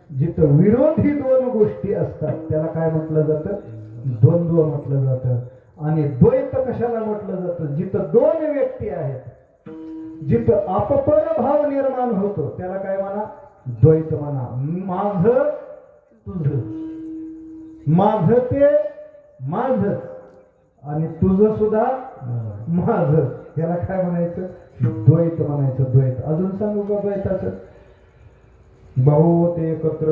जिथं विरोधी दोन गोष्टी असतात त्याला काय म्हटलं जातं? द्वंद्व म्हटलं जातं. आणि द्वैत कशाला म्हटलं जातं? जिथं दोन व्यक्ती आहेत, जिथं अपपर भाव निर्माण होतो त्याला काय म्हणा? द्वैत म्हणा. माझं तुझं, माझं ते माझं आणि तुझं सुद्धा माझं, याला काय म्हणायचं? द्वैत म्हणायचं. द्वैत. अजून सांगू का द्वैताचं? भाऊ होते एकत्र,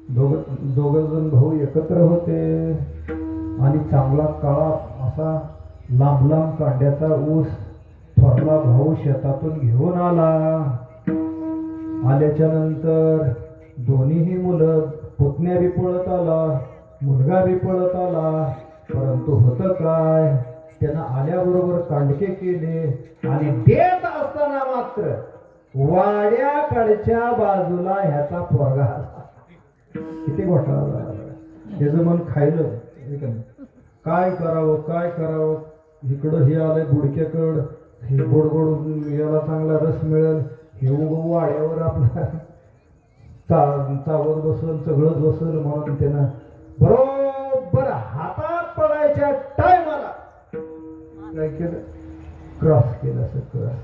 दोघ जण भाऊ एकत्र होते आणि चांगला काळा असा लांब लांब कांड्याचा ऊस थोरला भाऊ शेतातून घेऊन आला. आल्याच्या नंतर दोन्हीही मुलं, पुतण्या बी पळत आला, मुलगा बी पळत आला. परंतु होतं काय? त्यानं आल्याबरोबर कांडके केले आणि देत असताना मात्र वाड्याकडच्या बाजूला ह्याचा पोरगा आला. किती घोटाळा झाला. त्याचं मन खायलं. काय करावं काय करावं? इकडं हे आलंय बुडक्याकड, हे गोड गोड याला चांगला रस मिळेल, हे उगं वाड्यावर आपला चावत बसल, सगळंच बसल म्हणून त्यानं बरोबर हातात पडायच्या टायमाला काय केलं? क्रॉस केलं. असं क्रॉस.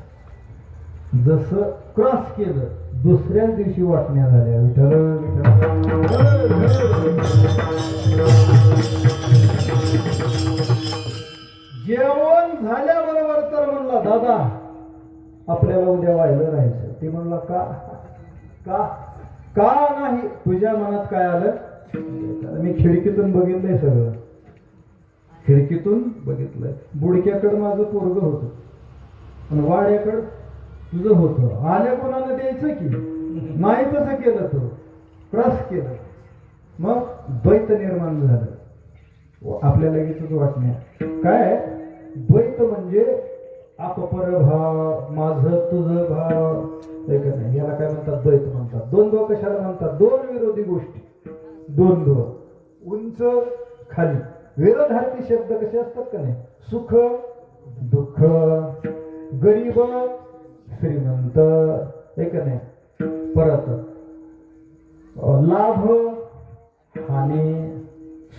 जसं क्रॉस केलं दुसऱ्याच दिवशी वाटण्या झाल्या. जेवण झाल्याबरोबर तर म्हणला, दादा आपल्याला उद्या व्हायला राहायचं. ते म्हणला, का का का नाही? तुझ्या मनात काय आलं? मी खिडकीतून बघितलंय सगळं, खिडकीतून बघितलंय. बुडक्याकडं माझं पोरग होतं आणि वाड्याकडं तुझं होतं. आल्या कोणाला द्यायचं की नाही? तसं केलं, तो क्रॉस केलं. मग द्वैत निर्माण झालं. आपल्याला लगेचच वाटण्या. काय द्वैत म्हणजे अपपर भाव, माझं तुझं भाव, नाही. याला काय म्हणतात? द्वैत म्हणतात. द्वंद्व कशाला म्हणतात? दोन विरोधी गोष्टी. द्वंद्व उंच खाली. विरोधार्थी शब्द कसे असतात का नाही? सुख दुःख, गरीब श्रीमंत, एक नाही. परत लाभ हानी,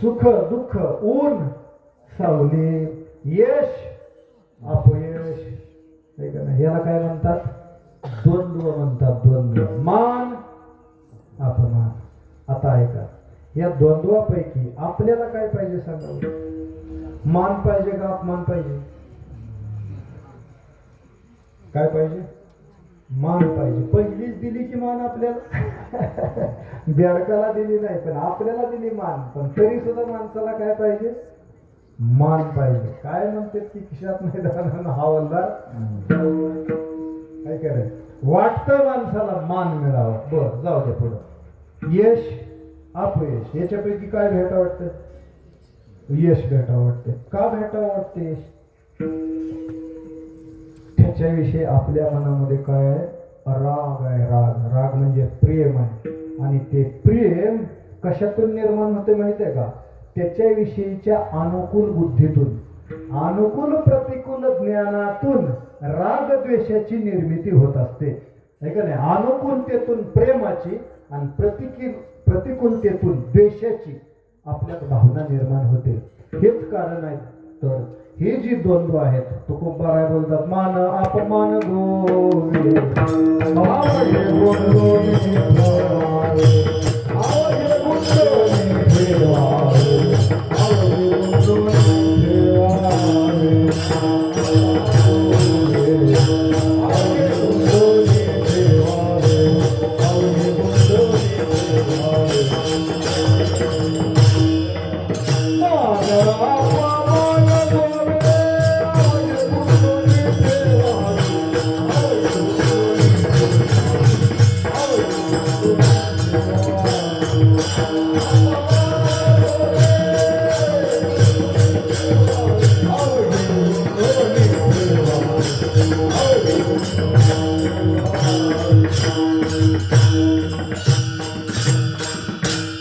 सुख दुःख, ऊन सावली, यश अपयश, एक नाही. याला काय म्हणतात? द्वंद्व म्हणतात. द्वंद्व. मान अपमान. आता ऐका, या द्वंद्वापैकी आपल्याला काय पाहिजे सांगा? मान पाहिजे का अपमान पाहिजे? काय पाहिजे? मान पाहिजे. पहिलीच दिली की मान आपल्याला? बेडकाला दिली नाही, पण आपल्याला दिली मान. पण तरी सुद्धा माणसाला काय पाहिजे? मान पाहिजे. काय म्हणतात की खिशात नाही जाणार हवालदार. काय करायचं? वाटतं माणसाला मान मिळावं. बर, जाऊ दे पुढं. यश अपयश, याच्यापैकी काय भेटा वाटतं? यश भेटा वाटते. का भेटा वाटते यश? त्याच्याविषयी आपल्या मनामध्ये काय आहे? राग आहे. राग. राग म्हणजे प्रेम आहे. आणि ते प्रेम कशातून निर्माण होते माहिती आहे का? त्याच्याविषयीच्या अनुकूल बुद्धीतून, अनुकूल प्रतिकूल ज्ञानातून राग द्वेषाची निर्मिती होत असते. आहे का नाही? अनुकूलतेतून प्रेमाची आणि प्रतिकूलतेतून द्वेषाची आपल्यात भावना निर्माण होते. हेच कारण आहे. तर हे जी द्वंद्व आहेत, तुकोबाराय बोलतात, मान अपमान गोवे आवडे बोललोनी ठेवावे, आवडे बोललोनी ठेवावे, आवडे बोललोनी ठेवावे, आवडे बोललोनी ठेवावे, आवडे बोललोनी ठेवावे.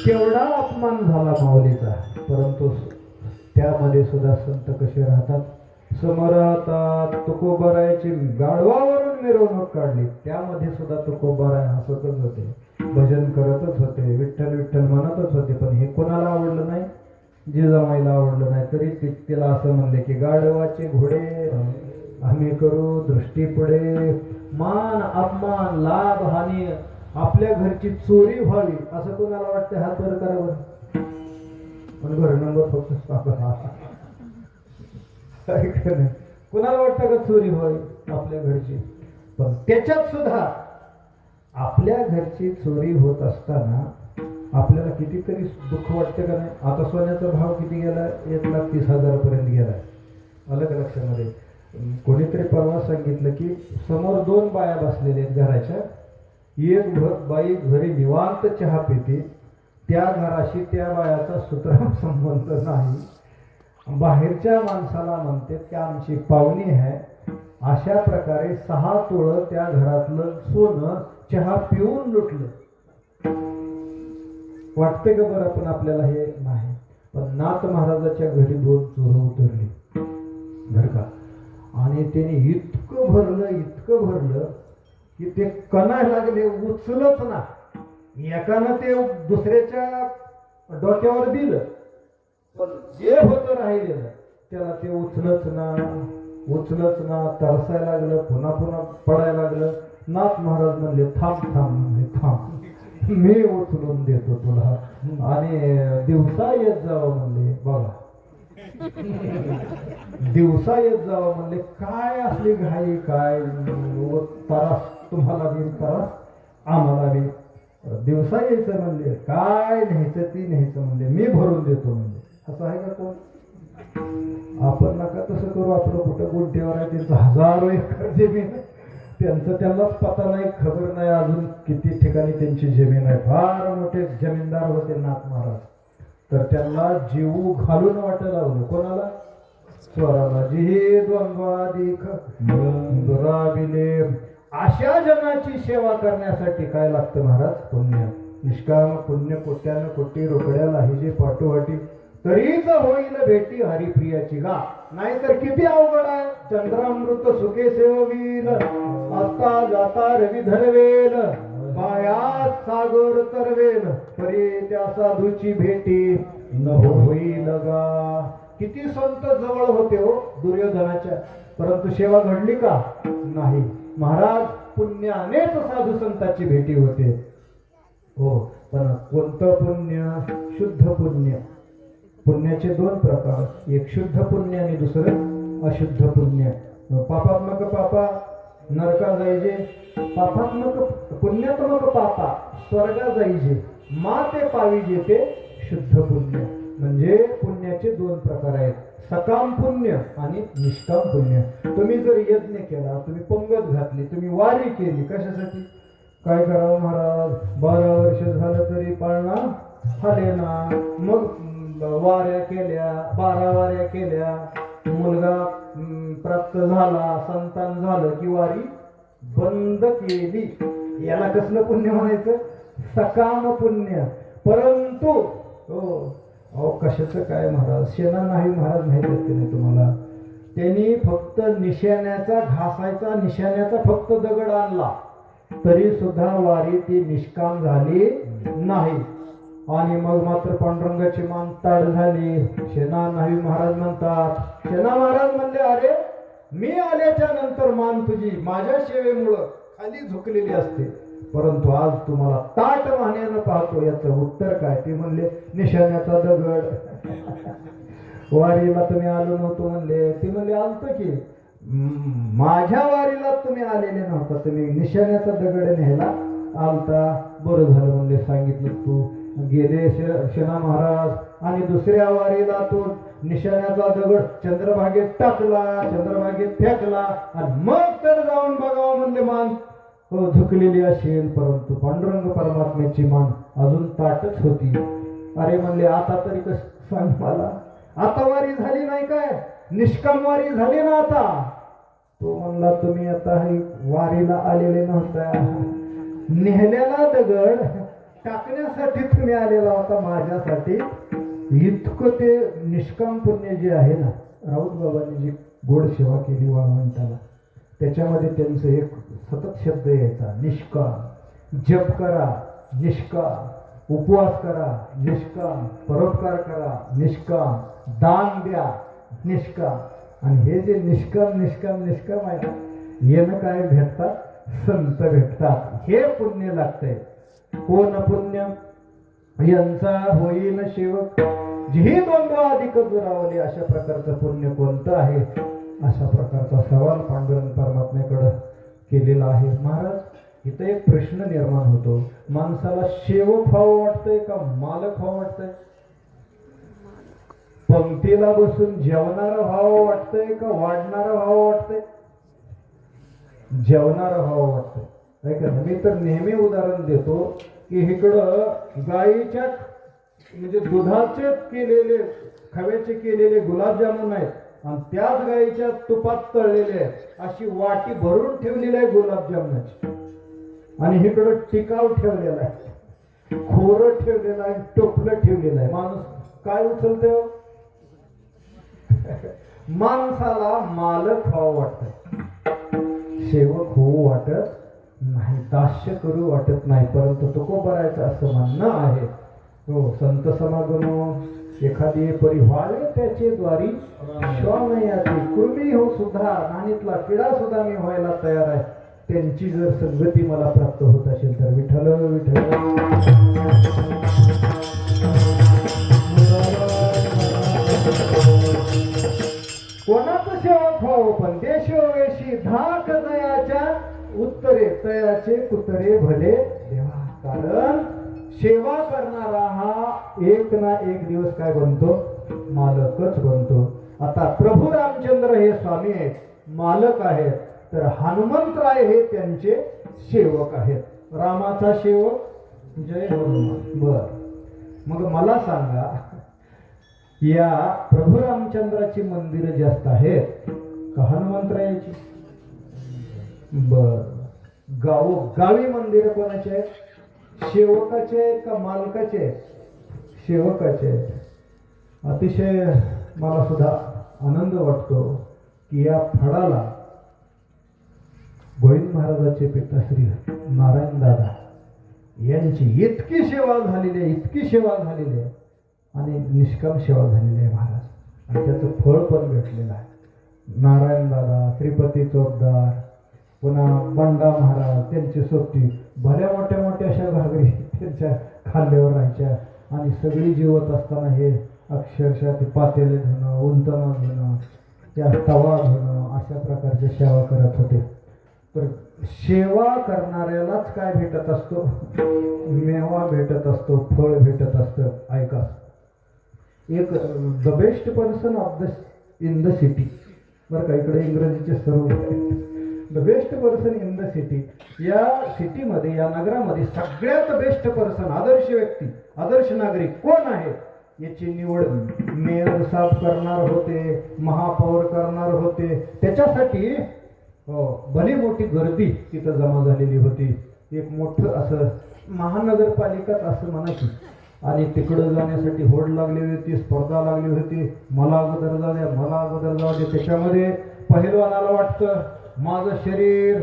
केवढा अपमान झाला माऊलीचा, परंतु त्यामध्ये सुद्धा संत कसे राहतात? समोर राहतात. तुकोबारायची गाढवावरून मिरवणूक काढली, त्यामध्ये सुद्धा तुकोबाराय हसतच होते, भजन करतच होते, विठ्ठल विठ्ठल म्हणतच होते. पण हे कोणाला आवडलं नाही? जिजामाईला आवडलं नाही तरी तिला असं म्हणले की गाढवाचे घोडे आम्ही करू दृष्टी पुढे, मान अपमान लाभ हानी, आपल्या घरची चोरी व्हावी असं कोणाला वाटतं? हात वर करावं. पण घर नंबर फक्त कुणाला वाटतं का चोरी व्हावी आपल्या घरची? पण त्याच्यात सुद्धा आपल्या घरची चोरी होत असताना आपल्याला कितीतरी दुःख वाटतं का नाही? आता सोन्याचा भाव किती गेला? 1,30,000 पर्यंत गेलाय. आलं का लक्षामध्ये? कोणीतरी परवा सांगितलं की समोर 2 बाया बसलेल्या आहेत घराच्या, एक बाई घरी निवांत चहा पिते, त्या घराशी त्या बायाचा सुतराम संबंध नाही, बाहेरच्या माणसाला म्हणते की आमची पाहुणी आहे. अशा प्रकारे 6 तोळं त्या घरातलं सोनं चहा पिऊन लुटलं. वाटते का बरं? पण आपल्याला हे नाही. पण नाथ महाराजाच्या घरी 2 चोरं उतरली बर का, आणि त्याने इतकं भरलं की ते कणाय लागले, उचलच ना. एकानं ते दुसऱ्याच्या डोक्यावर दिलं, पण जे होतं राहिलेलं त्याला ते उचलच ना, तरसायला लागलं, पुन्हा पडायला लागलं. नाथ महाराज म्हणले थांब, मी उचलून देतो तुला, आणि दिवसा येत जावं म्हणले. बघा, दिवसा येत जावं म्हणले. काय असली घाई, काय त्रास तुम्हाला बी, त्रास आम्हाला बी. दिवसा यायचं म्हणले, काय न्यायचं ती न्यायचं म्हणले, मी भरून देतो म्हणले. असं आहे का कोण? आपण नका तसं करू. आपलं कुठं गुंठेवर आहे, त्यांचं हजारो एकर जमीन, त्यांचं त्यांनाच पता नाही, खबर नाही अजून किती ठिकाणी त्यांची जमीन आहे. फार मोठे जमीनदार होते नाथ महाराज. तर त्यांना जीव घालून वाटं लावलं. कोणाला? स्वराला. जी द्वंद्वाधिक दुराविले. अशा जनाची सेवा करण्यासाठी काय लागतं महाराज? पुण्य. निष्काम पुण्य कोट्यानं कोटी रोकड्या लाहिजे पाठोपाठी, तरीच होईल भेटी हरिप्रियाची गा. नाहीतर किती अवघड आहे. चंद्रामृत सुखे सेववील, आता जाता रवी धरवेल, पायात सागर तरवेल, परी त्या साधूची भेटी न होईल गा. किती संत जवळ होते हो दुर्योधनाच्या, परंतु सेवा घडली का? नाही. महाराज पुण्यानेच साधू संतांची भेटी होते. हो, पण कोणतं पुण्य? शुद्ध पुण्य. पुण्याचे 2 प्रकार, एक शुद्ध पुण्य आणि दुसरं अशुद्ध पुण्य. पापात्मक पापा नरका जायचे, पापात्मक पुण्यात्मक पापा स्वर्गा जायचे, माते पाविजे ते शुद्ध पुण्य. म्हणजे पुण्याचे 2 प्रकार आहेत, सकाम पुण्य आणि निष्काम पुण्य. तुम्ही जर यज्ञ केला, तुम्ही पंगत घातली, तुम्ही वारी केली, कशासाठी? काय करावं महाराज? 12 वर्ष झालं तरी पाळणा हाले ना. मग वाऱ्या केल्या, 12 वाऱ्या केल्या, मुलगा प्राप्त झाला, संतान झालं की वारी बंद केली. याला कसलं पुण्य म्हणायचं? सकाम पुण्य. परंतु हो कशाचं काय महाराज? शेणा नाही महाराज माहित असते नाही तुम्हाला. त्यांनी फक्त निशाण्याचा घासायचा, निशाण्याचा फक्त दगड आणला तरी सुद्धा वारी ती निष्काम झाली नाही. आणि मग मात्र पांडुरंगाची मान ताड झाली. शेणा नाही महाराज म्हणतात. शेणा महाराज म्हणले, अरे मी आल्याच्या नंतर मान तुझी माझ्या सेवेमुळं खाली झुकलेली असते, परंतु आज तुम्हाला ताट मानेनं पाहतो, याचं उत्तर काय? ते म्हणले निशाण्याचा दगड. वारीला तुम्ही आलो नव्हतो म्हणले. ते म्हणले आलतो की. माझ्या वारीला तुम्ही आलेले नव्हता, तुम्ही निशाण्याचा दगड न्यायला आलता. बरं झालं म्हणले सांगितलं तू. गेले शेणा महाराज आणि दुसऱ्या वारीला तो निशाण्याचा दगड चंद्रभागेत टाकला, चंद्रभागेत फेकला, आणि मग तर जाऊन बघावं म्हणले मान हो झुकलेली असेल, परंतु पांडुरंग परमात्म्याची मान अजून ताटच होती. अरे म्हणले आता तरी कसं सांग मला, आता वारी झाली नाही काय? निष्काम वारी झाली ना आता? तो म्हणला तुम्ही आता वारीला आलेले नव्हता, नेहलेला दगड टाकण्यासाठी तुम्ही आलेला होता माझ्यासाठी. इतकं ते निष्काम पुण्य जे आहे ना, राऊत बाबांनी जी गोड सेवा केली वाळवंटाला, त्याच्यामध्ये त्यांचं एक सतत शब्द यायचा, निष्काम. जप करा निष्काम, उपवास करा निष्काम, परोपकार करा निष्काम, दान द्या निष्काम. आणि हे जे निष्काम निष्काम निष्काम आहे ना, येणं काय भेटतात? संत भेटतात. हे पुण्य लागतंय. कोण पुण्य? यांचा होईन सेवक जी द्वंद्व अधिक दुरावले. अशा प्रकारचं पुण्य कोणतं आहे? अशा प्रकारचा सवाल पांडुरंग परमात्म्याकडे केलेला आहे. महाराज इथं एक प्रश्न निर्माण होतो, माणसाला सेवक व्हावं वाटतंय का मालक व्हावं वाटतंय? पंक्तीला बसून जेवणारं व्हावं वाटतंय का वाढणारं व्हावं वाटतंय? जेवणारं व्हावं वाटतंय. का मी तर नेहमी उदाहरण देतो की इकडं गाईच्या म्हणजे दुधाचे केलेले खव्याचे केलेले गुलाबजामुन आहेत आणि त्याच गाईच्या तुपात तळलेले आहेत. अशी वाटी भरून ठेवलेली आहे गुलाबजामुनाची. आणि इकडं टिकाव ठेवलेला आहे, खोरं ठेवलेलं आहे, टोपलं ठेवलेलं आहे. माणूस काय उचलतो? माणसाला मालक व्हावं वाटत, सेवक होऊ वाटत नाही, दास्य करू वाटत नाही. परंतु तुकोबरायचं असं म्हणणं आहे, हो संत समागम एखादी परिवाळे त्याचे द्वारी श्वानयाची कृमी हो सुद्धा नानीतला किडा सुद्धा मी व्हायला तयार आहे. त्यांची जर संगती मला प्राप्त होत असेल तर विठ्ठल विठ्ठल. कोणाचं सेवक व्हावं पण देशोवेशी धाक दयाच्या उत्तरे तयाचे कुतरे भले देवा. कारण सेवा करणारा हा एक ना एक दिवस काय बनतो? मालकच बनतो. आता प्रभू रामचंद्र हे स्वामी आहेत, मालक आहेत, तर हनुमंतराय हे त्यांचे सेवक आहेत. रामाचा सेवक जय हनुमान. बर मग मला सांगा, या प्रभू रामचंद्राची मंदिरं जास्त आहेत का हनुमंतरायाची? बर गावी मंदिर कोणाचे आहेत? सेवकाचे आहेत का मालकाचे आहेत? सेवकाचे आहेत. अतिशय मला सुद्धा आनंद वाटतो की या फळाला गोविंद महाराजाचे पिताश्री नारायण दादा यांची इतकी सेवा झालेली आहे, इतकी सेवा झालेली आहे आणि निष्काम सेवा झालेली आहे महाराज. आणि त्याचं फळ पण भेटलेलं आहे. नारायण दादा, श्रीपती चोपदार, पुन्हा बंडा महाराज त्यांची सोबती भल्या मोठ्या मोठ्या अशा घागरी त्यांच्या खांद्यावर राहायच्या. आणि सगळी जीवत असताना हे अक्षरशः ते पातेले धुणं, उलटणं धुणं, त्या तवा धुणं अशा प्रकारच्या सेवा करत होते. तर सेवा करणाऱ्यालाच काय भेटत असतो? मेवा भेटत असतो, फळ भेटत असतं. ऐका, एक the best person of the in the city, बरं का, इकडे इंग्रजीचे serve the best person in the city. या सिटीमध्ये, या नगरामध्ये सगळ्यात बेस्ट पर्सन, आदर्श व्यक्ती, आदर्श नागरिक कोण आहे याची निवड मेयर साहेब करणार होते, महापौर करणार होते. त्याच्यासाठी भली मोठी गर्दी तिथं जमा झालेली होती. एक मोठं असं महानगरपालिकाच असं म्हणा की. आणि तिकडं जाण्यासाठी होड लागली होती, स्पर्धा लागली होती. मला अगोदर जाऊ द्या, मला अगोदर जाऊ दे. त्याच्यामध्ये पहिलवानाला वाटतं माझं शरीर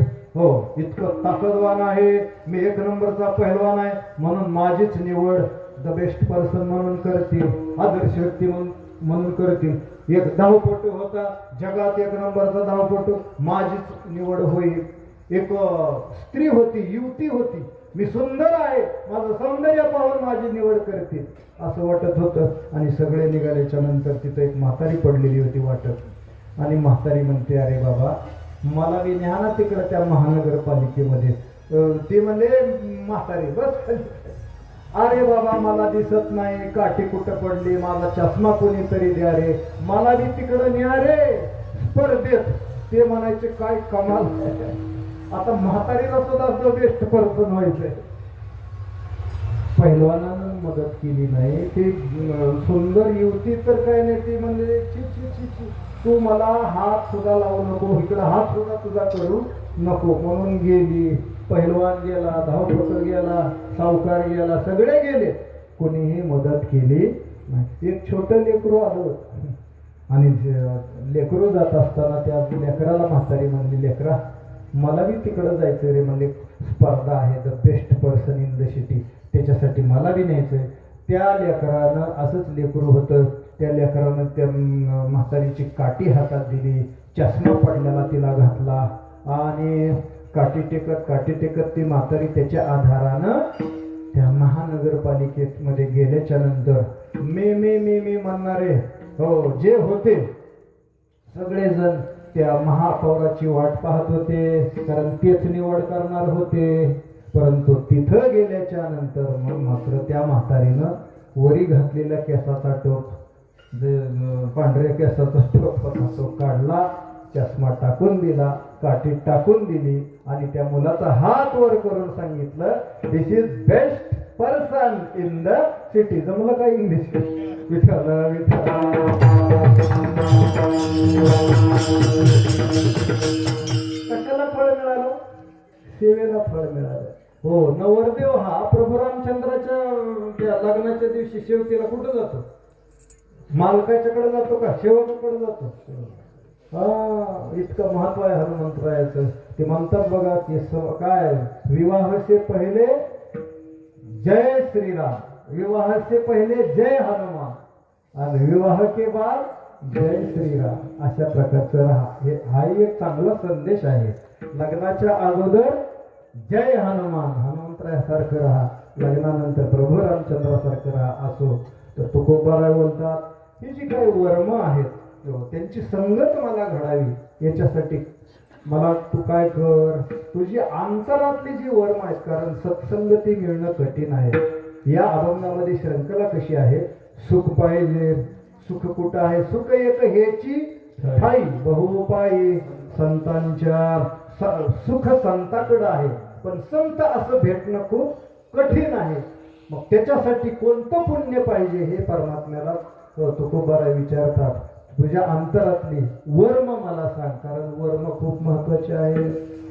इतकं ताकदवान आहे, मी एक नंबरचा पहिलवान आहे, म्हणून माझीच निवड द बेस्ट पर्सन म्हणून करतील, आदर्श व्यक्ती म्हणून करतील. एक धावपटू होता, जगात एक नंबरचा धावपटू, माझीच निवड होईल. एक स्त्री होती, युवती होती, मी सुंदर आहे, माझं सौंदर्य पाहून माझी निवड करतील असं वाटत होतं. आणि सगळे निघाल्याच्या नंतर तिथं एक म्हातारी पडलेली होती वाटत. आणि म्हातारी म्हणते, अरे बाबा मला बी न्या ना तिकडं त्या महानगरपालिकेमध्ये. ते म्हणले म्हातारी बस, अरे बाबा मला दिसत नाही, काठी कुठं पडली, माझा चष्मा कोणीतरी द्या रे, मला बी तिकडं न्या रे स्पर्धेत. ते म्हणायचे काय कमाल. आता म्हातारीला सुद्धा जो बेस्ट पर्सन व्हायचंय. पहिलवानानं मदत केली नाही. ती सुंदर युवती तर काय नाही, ती म्हणले तू मला हात सुद्धा लावू नको, इकडं हात सुद्धा तुझा करू नको म्हणून गेली. पहिलवान गेला, धावपटू गेला, सावकार गेला, सगळे गेले, कोणीही मदत केली नाही. एक छोटं लेकरू आलं आणि लेकरू जात असताना त्या लेकराला म्हातारी म्हणली, लेकरा मला बी तिकडं जायचं रे. म्हणले स्पर्धा आहे the best person in the city, त्याच्यासाठी मला बी न्यायचंय. त्या लेकरानं असंच लेकरू होतं, त्या लेकरानं त्या म्हातारीची काठी हातात दिली, चष्मा पडलेला तिला घातला आणि काठी टेकत ती म्हातारी त्याच्या आधारानं त्या महानगरपालिकेमध्ये गेल्याच्या नंतर मी म्हणणारे हो जे होते सगळेजण त्या महापौराची वाट पाहत होते, कारण तेच निवड करणार होते. परंतु तिथं गेल्याच्या नंतर मग मात्र त्या म्हातारीनं वरी घातलेल्या केसाचा टोप, पांढऱ्या केसाचा टोप होता तो काढला, चष्मा टाकून दिला, काठी टाकून दिली आणि त्या मुलाचा हात वर करून सांगितलं, this is best person in the city. जमलं का इंग्लिश? विठ्ठल कशाला फळ मिळालं? सेवेला फळ मिळालं. हो, नवरदेव हा प्रभू रामचंद्राच्या लग्नाच्या दिवशी शेवटीला कुठं जातो? मालकाच्याकडे जातो का सेवकाकडे जातो? इतकं महत्व आहे हनुमंतरायाचं. ते म्हणतात बघा की काय, विवाह से पहिले जय श्रीराम, विवाह से पहिले जय हनुमान आणि विवाह के बाद जय श्रीराम. अशा प्रकारचं हा एक चांगला संदेश आहे. लग्नाच्या अगोदर जय हनुमान, हनुमंतरायासारखं राहा, लग्नानंतर प्रभू रामचंद्रासारखं राहा. असो तर तुकोबाराय बोलतात, ही जी काही वर्म आहेत त्यांची संगत मला घडावी, याच्यासाठी मला तू काय कर, तुझी अंतरातली जी वर्म आहेत, कारण सत्संगती मिळणं कठीण आहे. या अभंगामध्ये श्रंखला कशी आहे, सुख पाहिजे, सुख कुठं आहे, सुख एक हेची ठाई बहुपायी संतांच्या, सुख संताकडं आहे, पण संत असं भेटणं खूप कठीण आहे. मग त्याच्यासाठी कोणतं पुण्य पाहिजे हे परमात्म्याला तुकोबाराय विचारतात. तुझ्या अंतरातली वर्म मला सांग, कारण वर्म खूप महत्वाचे आहे.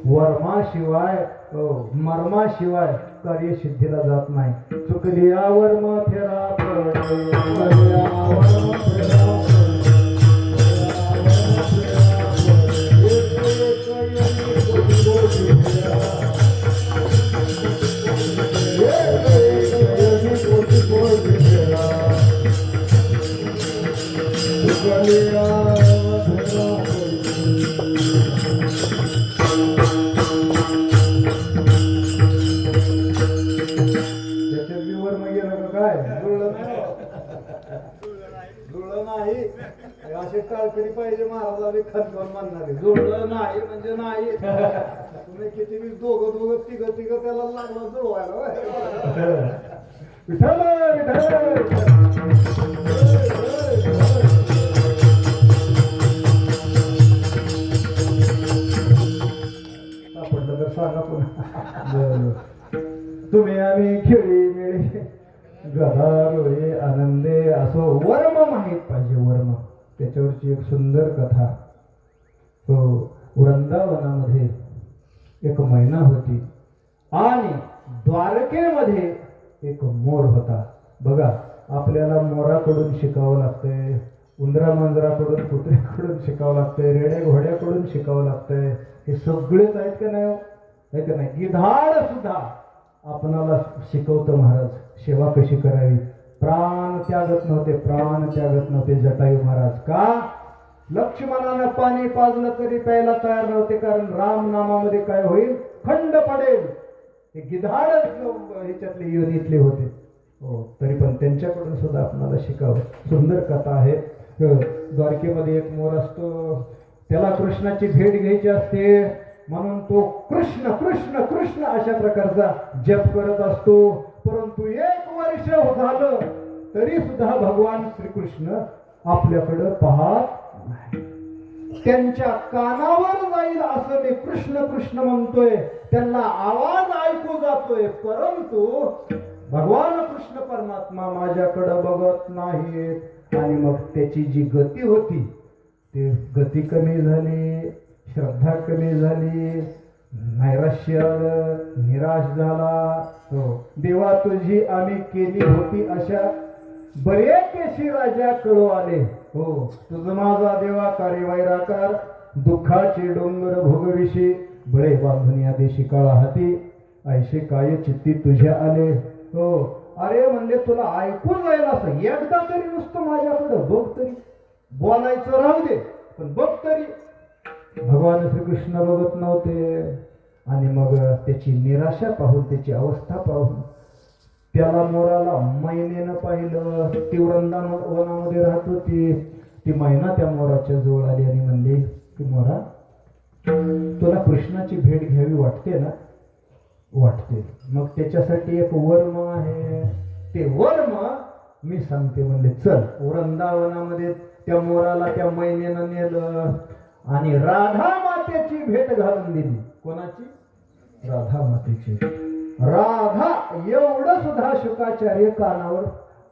वर्माशिवाय मर्माशिवाय कार्यसिद्धीला जात नाही. चुकलिया वर्म फेरा असे टाळकरी पाहिजे महाराजांनी खनखन म्हणणारे. जुळलं नाही म्हणजे नाही. तुम्ही किती दोघं तिघ त्याला लागलं जुळवायला. सापडलं तर सांगा पुन्हा. तुम्ही आम्ही खेळी मिळी गदारोळे आनंदे असो, वर्म माहीत पाहिजे. वर्म त्याच्यावरची एक सुंदर कथा. हो, वृंदावनामध्ये एक मैना होती आणि द्वारकेमध्ये एक मोर होता. बघा, आपल्याला मोराकडून शिकावं लागतंय, उंदरा मांजराकडून, कुत्र्याकडून शिकावं लागतंय, रेड्या घोड्याकडून शिकावं लागतंय. हे सगळेच आहेत का नाही? आहे का नाही? गिधाड सुद्धा आपणाला शिकवतं महाराज सेवा कशी करावी. प्राण त्यागत नव्हते जटायू महाराज. का? लक्ष्मणानं पाणी पाजलं तरी प्यायला तयार नव्हते, कारण राम नामामध्ये काय होईल, खंड पडेल. हे गिधाड ह्याच्यातले योनीतले होते. हो, तरी पण त्यांच्याकडून सुद्धा आपल्याला शिकावं. सुंदर कथा आहे. द्वारकेमध्ये एक मोर असतो, त्याला कृष्णाची भेट घ्यायची असते, म्हणून तो कृष्ण कृष्ण कृष्ण अशा प्रकारचा जप करत असतो. परंतु 1 वर्ष झालं तरी सुद्धा भगवान श्रीकृष्ण आपल्याकडं पाहत नाही. त्यांच्या कानावर जाईल असं मी कृष्ण कृष्ण म्हणतोय, त्यांना आवाज ऐकू जातोय, परंतु भगवान कृष्ण परमात्मा माझ्याकडं बघत नाहीत. आणि मग त्याची जी गती होती ती गती कमी झाली, श्रद्धा कमी झाली, नैराश्य आलं, निराश झाला. देवा तुझी आम्ही केली होती अशा बरेकेशी राजा कळू आले. हो, तुझ माझा देवा कार्यवैराकार, दुःखाचे डोंगर भोगविशी, बळे बांधून या देशी काळा हाती, ऐशे काय चित्ती तुझ्या आले. हो, अरे म्हणले तुला ऐकून जाईल असं एकदा तरी नुसतं माझ्याकडं बघ तरी, बोलायचं राहू दे पण बघ तरी. भगवान श्रीकृष्ण बघत नव्हते. आणि मग त्याची निराशा पाहून, त्याची अवस्था पाहून, त्याला मोराला मैनेनं पाहिलं. ती वनामध्ये राहत होती. ती मैना त्या मोराच्या जवळ आली आणि म्हणली की मोरा, तुला कृष्णाची भेट घ्यावी वाटते ना? वाटते. मग त्याच्यासाठी एक वर्म आहे, ते वर्म मी सांगते. म्हणले चल. वृंदावनामध्ये त्या मोराला त्या मैनेनं नेलं आणि राधा मातेची भेट घालून दिली. कोणाची? राधा मातेची. राधा एवढं सुद्धा शुकाचार्य कानावर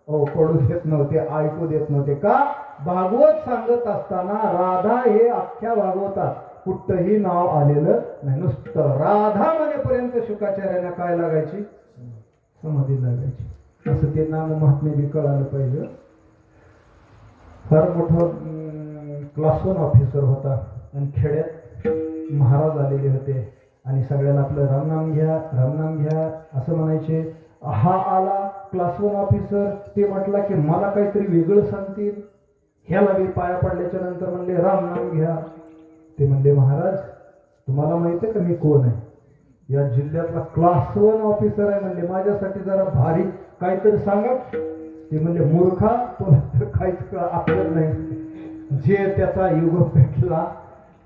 पडू देत नव्हते, ऐकू देत नव्हते. का? भागवत सांगत असताना राधा हे अख्ख्या भागवतात कुठंही नाव आलेलं नाही. नुसतं राधा म्हणेपर्यंत शुकाचार्यांना काय लागायची? समाधी लागायची. असं ते नाम महात्म्य बी कळालं पाहिजे. फार मोठं क्लास 1 ऑफिसर होता आणि खेड्यात महाराज आलेले होते आणि सगळ्यांना आपलं रामनाम घ्या, रामनाम घ्या असं म्हणायचे. हा आला क्लास 1 ऑफिसर, ते म्हटला की मला काहीतरी वेगळं सांगतील. ह्याला बी पाया पडल्याच्या नंतर म्हणले रामनाम घ्या. ते म्हणले महाराज तुम्हाला माहिती आहे का मी कोण आहे? या जिल्ह्यातला क्लास 1 ऑफिसर आहे. म्हणले माझ्यासाठी जरा भारी काहीतरी सांगा. ते म्हणले मूर्खा, तुला तर काहीच आठवत नाही. जे त्याचा युग पेटला,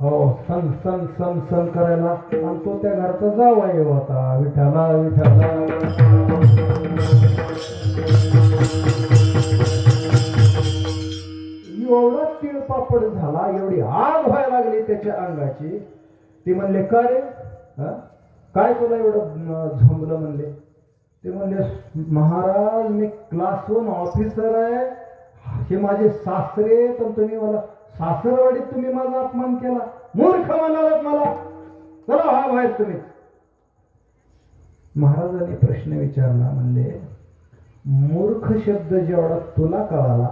हो सन सन सन सन करायला, आणि तो त्या घरचा जावई होता. विठाला विठाला. एवढा तिळपापड झाला, एवढी आग व्हायला लागली त्याच्या अंगाची. ते म्हणले का रे, काय तुला एवढं झोंबलं? म्हणले. ते म्हणले महाराज मी क्लास 1 ऑफिसर आहे, हे माझे सासरे, पण तुम्ही मला सासरवाडीत तुम्ही माझा अपमान केला, मूर्ख म्हणालात मला, चला हा बाहेर तुम्ही. महाराजांनी प्रश्न विचारला. म्हणले मूर्ख शब्द जेवढा तुला कळाला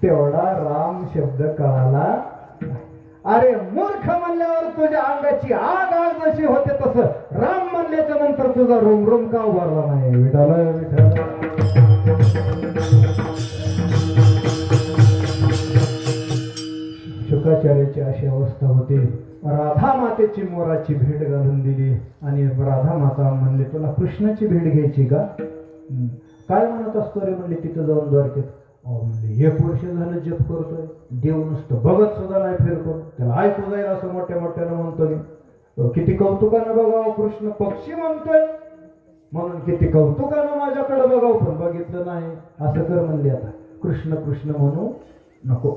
तेवढा राम शब्द कळाला. अरे मूर्ख म्हणल्यावर तुझ्या अंगाची आग आग जशी होते तसं राम म्हणल्याच्या नंतर तुझा रोम रोम का उभारला नाही? विठाला विठाला. शुकाचार्याची अशी अवस्था होती. राधा मातेची मोराची भेट घालून दिली आणि राधा माता म्हणले तुला कृष्णाची भेट घ्यायची का? काय म्हणत असतो रे? म्हणले तिथं जाऊन द्वारकेत. म्हणले 1 वर्ष झालं जप करतोय, देव नुसतं बघत सुद्धा नाही फिरतो, त्याला ऐकू जाईल असं मोठ्या मोठ्यानं म्हणतो मी. किती कौतुकानं बघावं, कृष्ण पक्षी म्हणतोय म्हणून किती कौतुकानं माझ्याकडे बघावं, पण बघितलं नाही. असं कर म्हणले. आता कृष्ण कृष्ण म्हणू नको,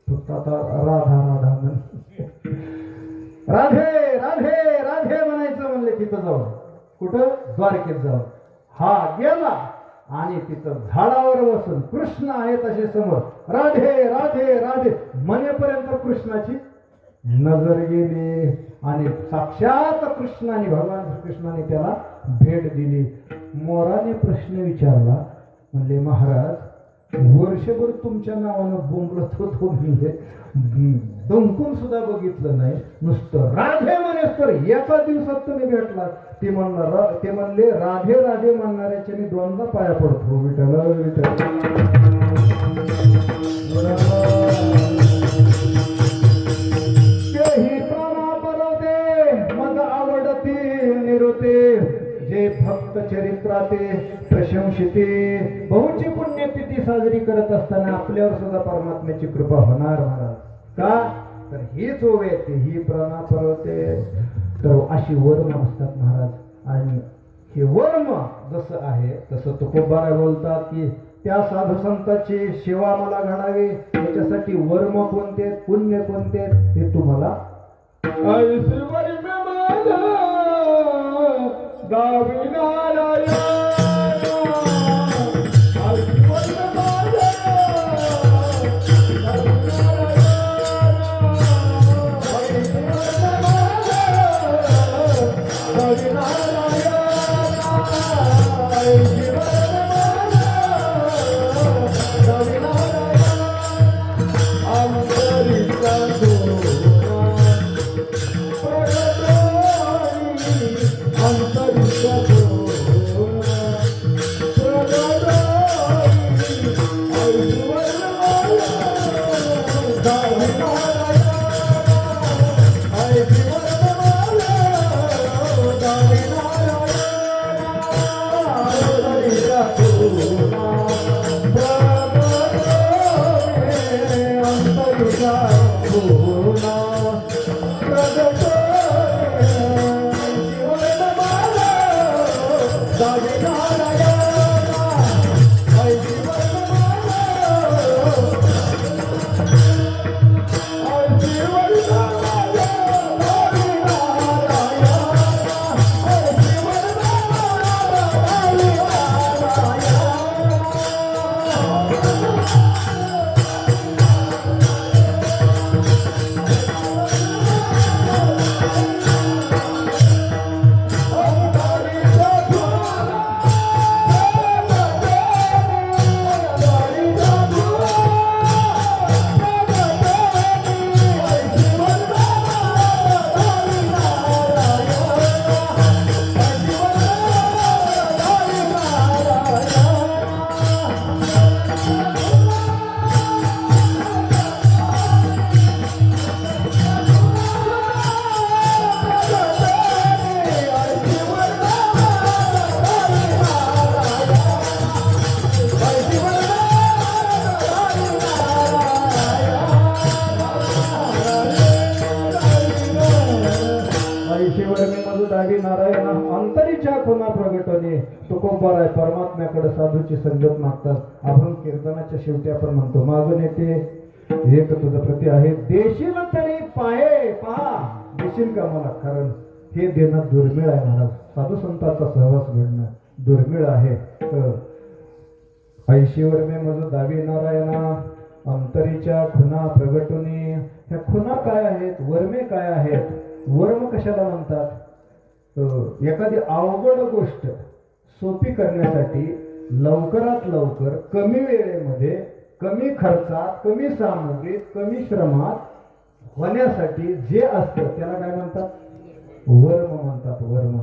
फक्त आता राधा राधा म्हण. राधे राधे राधे म्हणायचं. म्हणले तिथं जाऊन. कुठं? द्वारकेत जाऊन. हा गेला आणि तिथं झाडावर बसून कृष्ण आहे तसे समोर राधे राधे राधे म्हणेपर्यंत कृष्णाची नजर गेली आणि साक्षात कृष्णाने, भगवान श्रीकृष्णाने त्याला भेट दिली. मोराने प्रश्न विचारला. म्हणले महाराज वर्षभर तुमच्या नावानं बोंबलत होतो, म्हणजे दंकून सुद्धा बघितलं नाही, नुसतं राधे म्हणेस तर एका दिवसात तुम्ही भेटला. ते म्हणले राधे राधे म्हणणाऱ्याच्या मी 2दा पाया पडतो. विठाला विठाला. तेही प्राणा परवते मज आवडती निरोते, जे भक्त चरित्राते प्रशंसिते. बहुची पुण्यतिथी साजरी करत असताना आपल्यावर सुद्धा परमात्म्याची कृपा होणार महाराज. का? तर हीच ओवेते, ही प्राणा परवते. तर अशी वर्म असतात महाराज. आणि हे वर्म जसं आहे तसं तुकोबारा बोलतात की त्या साधू संतांची सेवा मला घडावी याच्यासाठी वर्म कोणते, पुण्य कोणते हे तुम्हाला गावी नारायण Oh नारायण अंतरीच्या खुना प्रगटणे तुकोबार आहे परमात्म्याकडे साधूची संगत मागतात. आपण कीर्तनाच्या शेवटी आपण म्हणतो मागून येते एक तुझं प्रति आहे देशील तरी पाये पहा देशील का मला, कारण हे देणं दुर्मिळ आहे महाराज. साधू संतांचा सहवास घडणं दुर्मिळ आहे. ऐशीवर मे मज दावी नारायणा अंतरीच्या खुना प्रगटणे. ह्या खुना काय आहेत, वर्मे काय आहेत? वर्म कशाला म्हणतात? एखादी अवघड गोष्ट सोपी करण्यासाठी लवकरात लवकर कमी वेळेमध्ये कमी खर्चात कमी सामग्रीत कमी श्रमात होण्यासाठी जे असतं त्याला काय म्हणतात? वर्म म्हणतात. वर्म.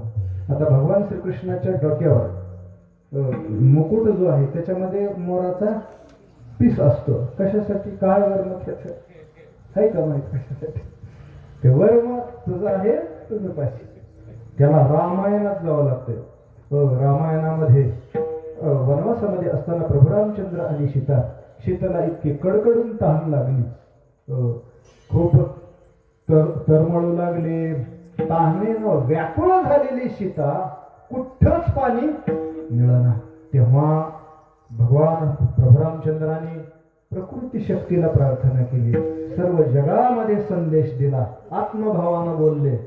आता भगवान श्रीकृष्णाच्या डोक्यावर मुकुट जो आहे त्याच्यामध्ये मोराचा पीस असतो. कशासाठी? काय वर्म त्याचं आहे का माहित कशासाठी? ते वर्म तुझं आहे तुझं पाहिजे. त्याला रामायणात जावं लागतं. रामायणामध्ये वनवासामध्ये असताना प्रभू रामचंद्र आणि सीताला इतकी कडकडून तहान लागली, खूप तरमळू लागले. तहानेनं व्याकुळ झालेली सीता कुठंच पाणी मिळालं. तेव्हा भगवान प्रभू रामचंद्राने प्रकृती शक्तीला प्रार्थना केली, सर्व जगामध्ये संदेश दिला, आत्मभावानं बोलले.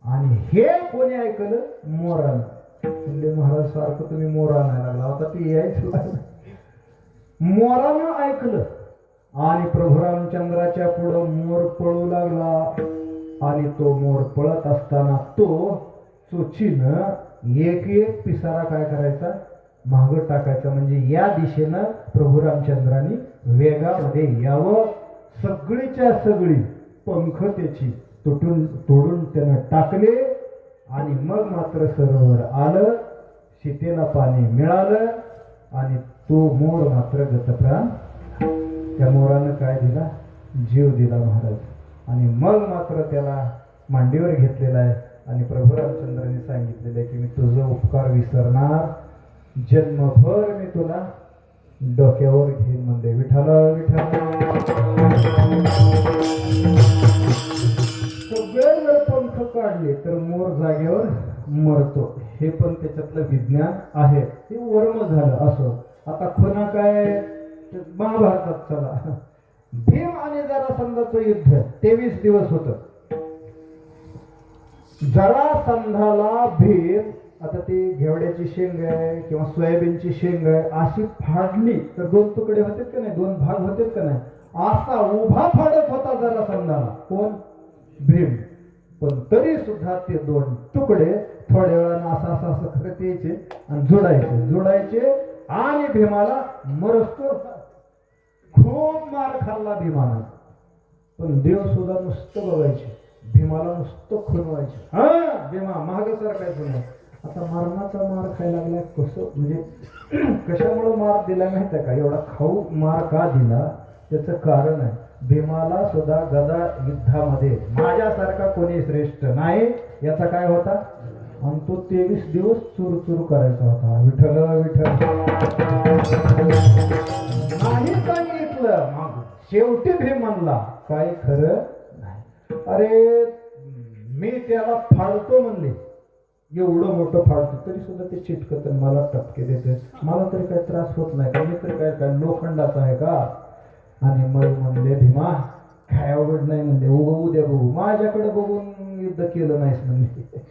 आणि हे कोणी ऐकलं? मोरानं. म्हणजे महाराज सारखं तुम्ही मोर आणायला लागला आता ती यायचं. मोरानं ऐकलं आणि प्रभू रामचंद्राच्या पुढं मोर पळू लागला. आणि तो मोर पळत असताना तो चोचीनं एक एक पिसारा काय करायचा? मागं टाकायचा. म्हणजे या दिशेनं प्रभू रामचंद्रांनी वेगामध्ये यावं. सगळीच्या सगळी पंख त्याची तोडून त्यानं टाकले आणि मग मात्र सरोवर आलं. सीतेला पाणी मिळालं आणि तो मोर मात्र गतप्राण. त्या मोरानं काय दिला? जीव दिला महाराज. आणि मग मात्र त्याला मांडीवर घेतलेला आहे आणि प्रभू रामचंद्रांनी सांगितलेलं आहे की मी तुझं उपकार विसरणार, जन्मभर मी तुला डोक्यावर घेईन. म्हणजे विठाला सगळे जर पंख काढले तर मोर जागेवर मरतो. हे पण त्याच्यातलं विज्ञान आहे. हे वर्म झालं. असं आता खुना काय? महाभारतात चला, भीम आणि जरासंधाचं युद्ध 23 दिवस होतं. जरासंधाला भीम, आता ती घेवड्याची शेंग आहे किंवा सोयाबीनची शेंग आहे अशी फाडली तर 2 तुकडे होते का नाही? 2 भाग होते का नाही? असा उभा फाडत होता जरासंधाला. कोण? भीम. पण तरी सुद्धा ते 2 तुकडे थोड्या वेळानं असं करत यायचे आणि जोडायचे आणि भीमाला मरस्तोर खूप मार खाल्ला भीमानं. पण देव सुद्धा नुसतं बघायचे, भीमाला नुसतं खुनवायचे. हा भीमा माग सरकायचं नाही. आता मरणाचा मार खायला लागलाय. कसं म्हणजे कशामुळे मार दिला माहिती का? एवढा खाऊ मार का दिला त्याचं कारण आहे. भीमाला सुद्धा गदा युद्धामध्ये माझ्यासारखा कोणी श्रेष्ठ नाही याचा काय होता? आणि तो 23 दिवस चूर करायचा होता. विठ्ठल नाही सांगितलं. मग शेवटी भीम म्हणला काय खरं नाही. अरे त्याला फाडतो म्हणले, एवढं मोठं फाडतो तरी सुद्धा ते चिटकत मला टपके देते. मला तरी काही त्रास होत नाही का, मी तरी काय लोखंडाचा आहे का. आणि मग म्हणले भीमा काय अवघड नाही म्हणले, उद्या बघू. माझ्याकडे बघून युद्ध केलं नाहीस म्हणले.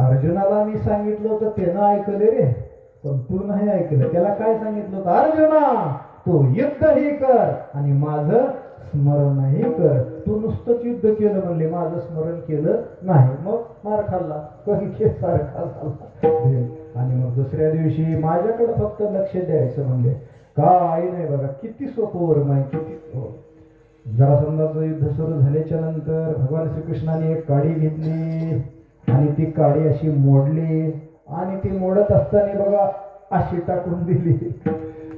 अर्जुनाला मी सांगितलं होतं त्यानं ऐकले रे, पण तू नाही ऐकलं. त्याला काय सांगितलं होतं, अर्जुना तू युद्धही कर आणि माझं स्मरणही कर. तू नुसतंच युद्ध केलं म्हणले, माझं स्मरण केलं नाही. मग मार खाल्ला, सारखा झाला. आणि मग दुसऱ्या दिवशी माझ्याकडे फक्त लक्ष द्यायचं म्हणले. काय नाही बघा, किती सोपं वर्म आहे, किती. जरासंधाचं युद्ध सुरू झाल्याच्या नंतर भगवान श्रीकृष्णाने एक काडी घेतली आणि ती काडी अशी मोडली आणि ती मोडत असताना बघा अशी टाकून दिली.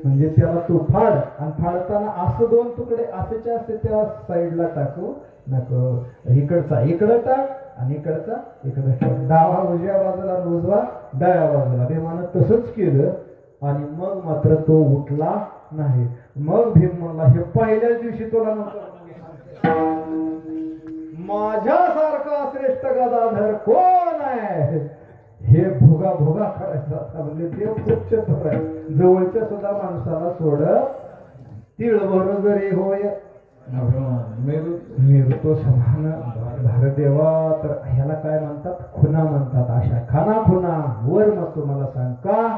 म्हणजे त्याला तू फाड, आणि फाडताना असं दोन तुकडे असेच्या असे त्या साईडला टाकू नको. इकडचा इकडं टाक आणि इकडचा इकडं टाक. डावा उजव्या बाजूला, उजवा डाव्या बाजूला. भीमानं तसंच केलं आणि मग मात्र तो उठला नाही. मग भीम म्हणला, हे पहिल्याच दिवशी तुला माझ्यासारखा श्रेष्ठ गदाधर कोण आहे. हे भोगा भोगा करायचा. म्हणजे देव खूप चतुर आहे, जवळच्या सुद्धा माणसाला सोडत तिळभर जरी होय मेरुतो समान. भारदेवा तर ह्याला काय म्हणतात, खुना म्हणतात. अशा खाना खुना वर मग तुम्हाला सांग का,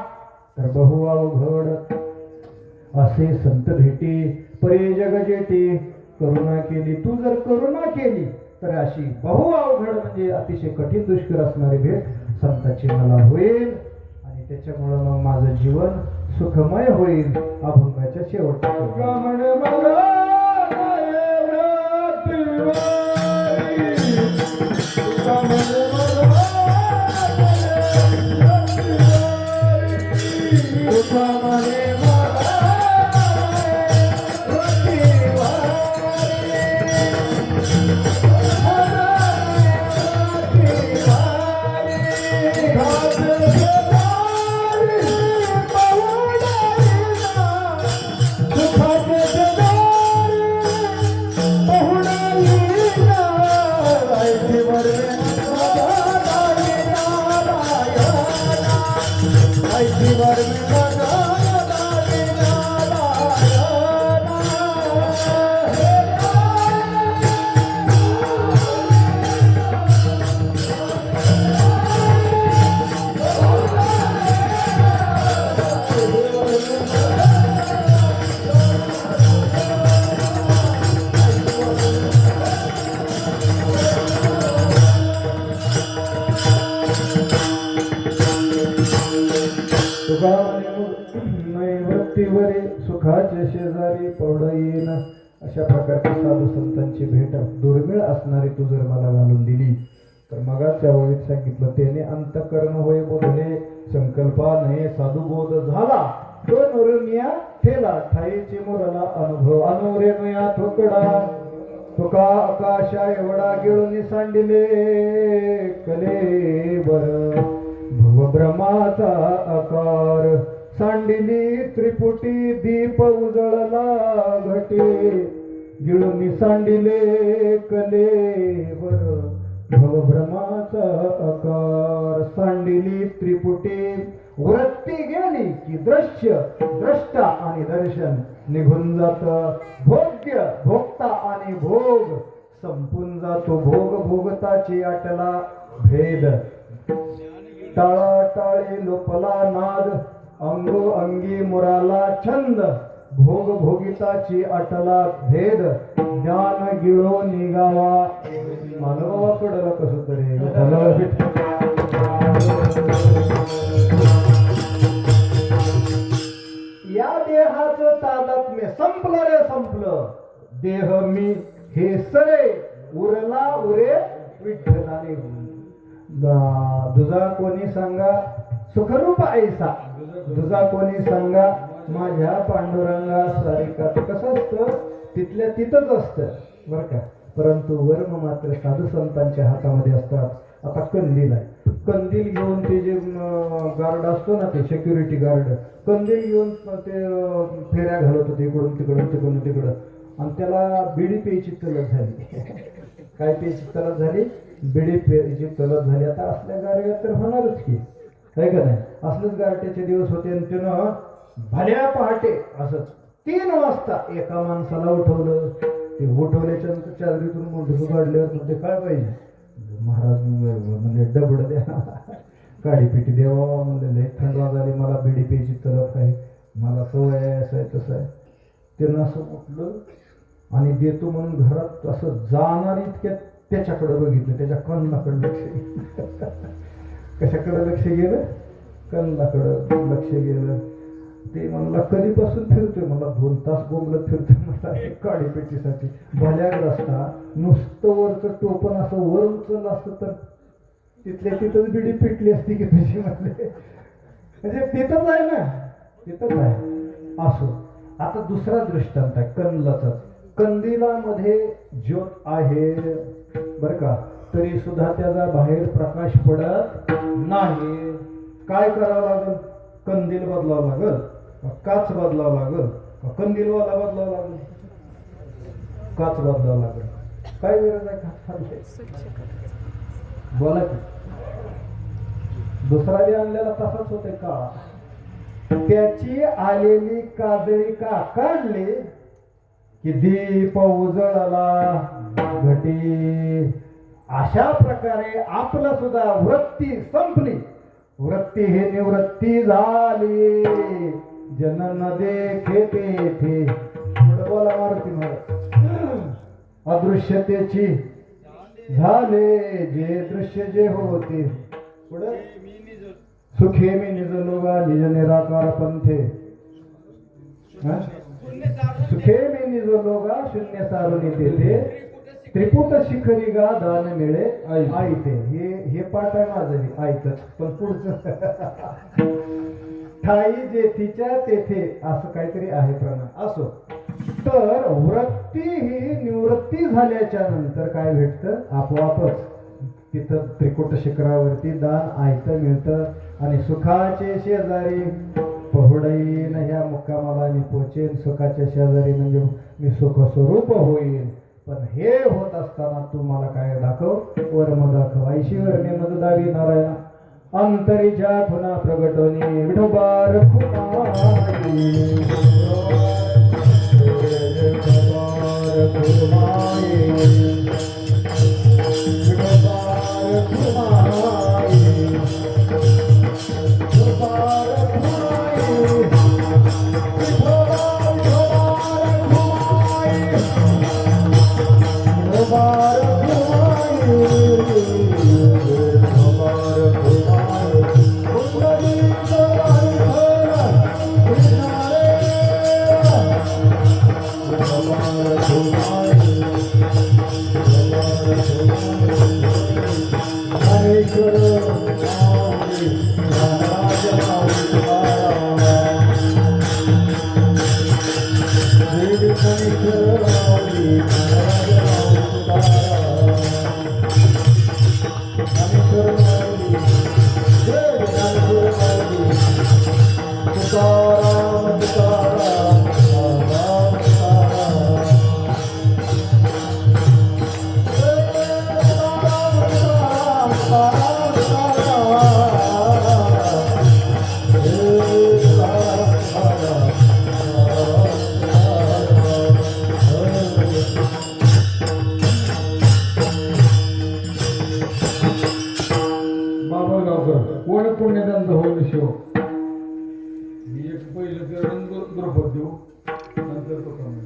तर बहु अवघड असे संत भेटी परे जग जेटी. करुणा केली तू जर करुणा केली तर अशी बहु अवघड म्हणजे अतिशय कठीण दुष्कर असणारी भेट संताची मला होईल. आणि त्याच्यामुळं मग माझं जीवन सुखमय होईल. अभंगाच्या शेवटच्या नैवृत्तीवरी सुखाचे शेजारी पौड येईन. अशा प्रकारची साधू संतांची भेट दुर्मिळ असणारी तू जर मला घालून दिली तर मगाच्या ओळीत सांगितलं, त्याने अंतकरण होय बोधले संकल्पा नये साधू बोध झाला. तो नरुनिया ठेला ठाईची मोरला अनुभव अनुरेनुया ठोकडा. तुका आकाशा एवढा गिळून सांडिले कले बर. भवभ्रमाचा आकार सांडिली त्रिपुटी दीप उजळला घटे. गिळून सांडिले कलेवर भवभ्रमाचा आकार सांडिली त्रिपुटी. वृत्ती गेली की दृश्य द्रष्टा आणि दर्शन निघून जात. भोग्य भोगता आणि भोग संपून जातो. भोग भोगताची आटला भेद. टाळा टाळे लोपला नाद अंगो अंगी मुराला छंद. भोग भोगिताची अटला भेद. ज्ञान गिळो निघावा मानवाकडं कसं तरी. या देहाचं तादात्म्य संपलं रे संपलं. देह मी हे सरे उरला उरे विठ्ठलाने. दुजा कोणी सांगा सुखरूप ऐसा. दुजा कोणी सांगा माझ्या पांडुरंगा सारिका. कसं असतं तिथल्या तिथंच असतं बरं का. परंतु वर्म मात्र साधू संतांच्या हातामध्ये असतात. आता कंदील आहे, कंदील घेऊन ते जे गार्ड असतो ना, ते सिक्युरिटी गार्ड कंदील घेऊन ते फेऱ्या घालत होते इकडून तिकडून तिकडून तिकडं. आणि त्याला बिडी प्यायची तलप झाली. काय प्यायची तलत झाली, बिडी प्यायची तलत झाली. आता असल्या गारव्या तर होणारच की, आहे का नाही. असलेच गारठ्याचे दिवस होते आणि त्यानं भल्या पहाटे असं 3 वाजता एका माणसाला उठवलं. ते उठवल्याच्या नंतर चादरीतून मुंडकं काढल्यावर म्हणजे काय पाहिजे, महाराज म्हणजे डबड द्या, काडीपिटी द्यावा म्हणजे लई थंड झाली, मला बिडी प्यायची तलत आहे, मला सवय आहे, असं आहे तसं आहे. त्यानं असं उठलं आणि देतो म्हणून घरात असं जाणार इतक्यात त्याच्याकडे बघितलं, त्याच्या कन्नाकडे लक्ष गेलं. कशाकडे लक्ष गेलं, कन्नाकडं लक्ष गेलं. ते म्हणला कधीपासून फिरतोय, मला 2 तास बोंबलत फिरतोय मला काडीपेटीसाठी. भल्या रस्ता नुसतं वरचं टोपण असं वर उचललं असतं तर तिथल्या तिथंच बिडी पिटली असती की तुझी, म्हणजे तिथंच आहे ना, तिथंच आहे. असो, आता दुसरा दृष्टांत आहे कंदलाचा. कंदिलामध्ये ज्योत आहे बर का, तरी सुद्धा त्याचा बाहेर प्रकाश पडत नाही. काय करावं लागेल, कंदील बदलावं लागेल, काच बदलावं लागेल, कंदीलवाला बदलावं लागेल, काच बदलावं लागेल. काय गरज आहे काच? बोला की. दुसरा बी आणलेला तसाच होते का, त्याची आलेली काजळी का काढली की दीप उजळला घटी. अशा प्रकारे आपलं सुद्धा वृत्ती संपली, वृत्ती हे निवृत्ती झाली. जनन देखे तेथे बोला मारुती महाराज, अदृश्यतेची झाले जे दृश्य जे होते. पुढे सुखे मी निज लोगा निज निराकार पंथे, सुखे मी निज लोगा शून्य सारुनी तेथे, त्रिपुट शिखरी गा दान मिळे आईते. हे पाठ आहे माझं ऐकत, पण पुढचं ठाई जेथीच्या तेथे असं काहीतरी आहे प्रमाण. असो, तर वृत्ती ही निवृत्ती झाल्याच्या नंतर काय भेटतं, आपोआपच तिथं त्रिकुट शिखरावरती दान आयतं मिळतं. आणि सुखाचे शेजारी पहुडईन ह्या मुक्कामाला मी पोचेन, सुखाच्या शेजारी म्हणजे मी सुख स्वरूप होईल. पण हे होत असताना तू मला काय दाखव, वर्म दाखव. ऐशी वर्णे मध दावी नारायण अंतरीच्या खुना प्रगटोनी विठोबार पुण्यदंड होईल शिव. मी एक पहिलं चरण द्रुपद देऊ, नंतर तो कमी.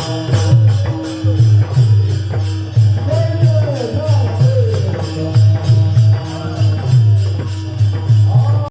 राम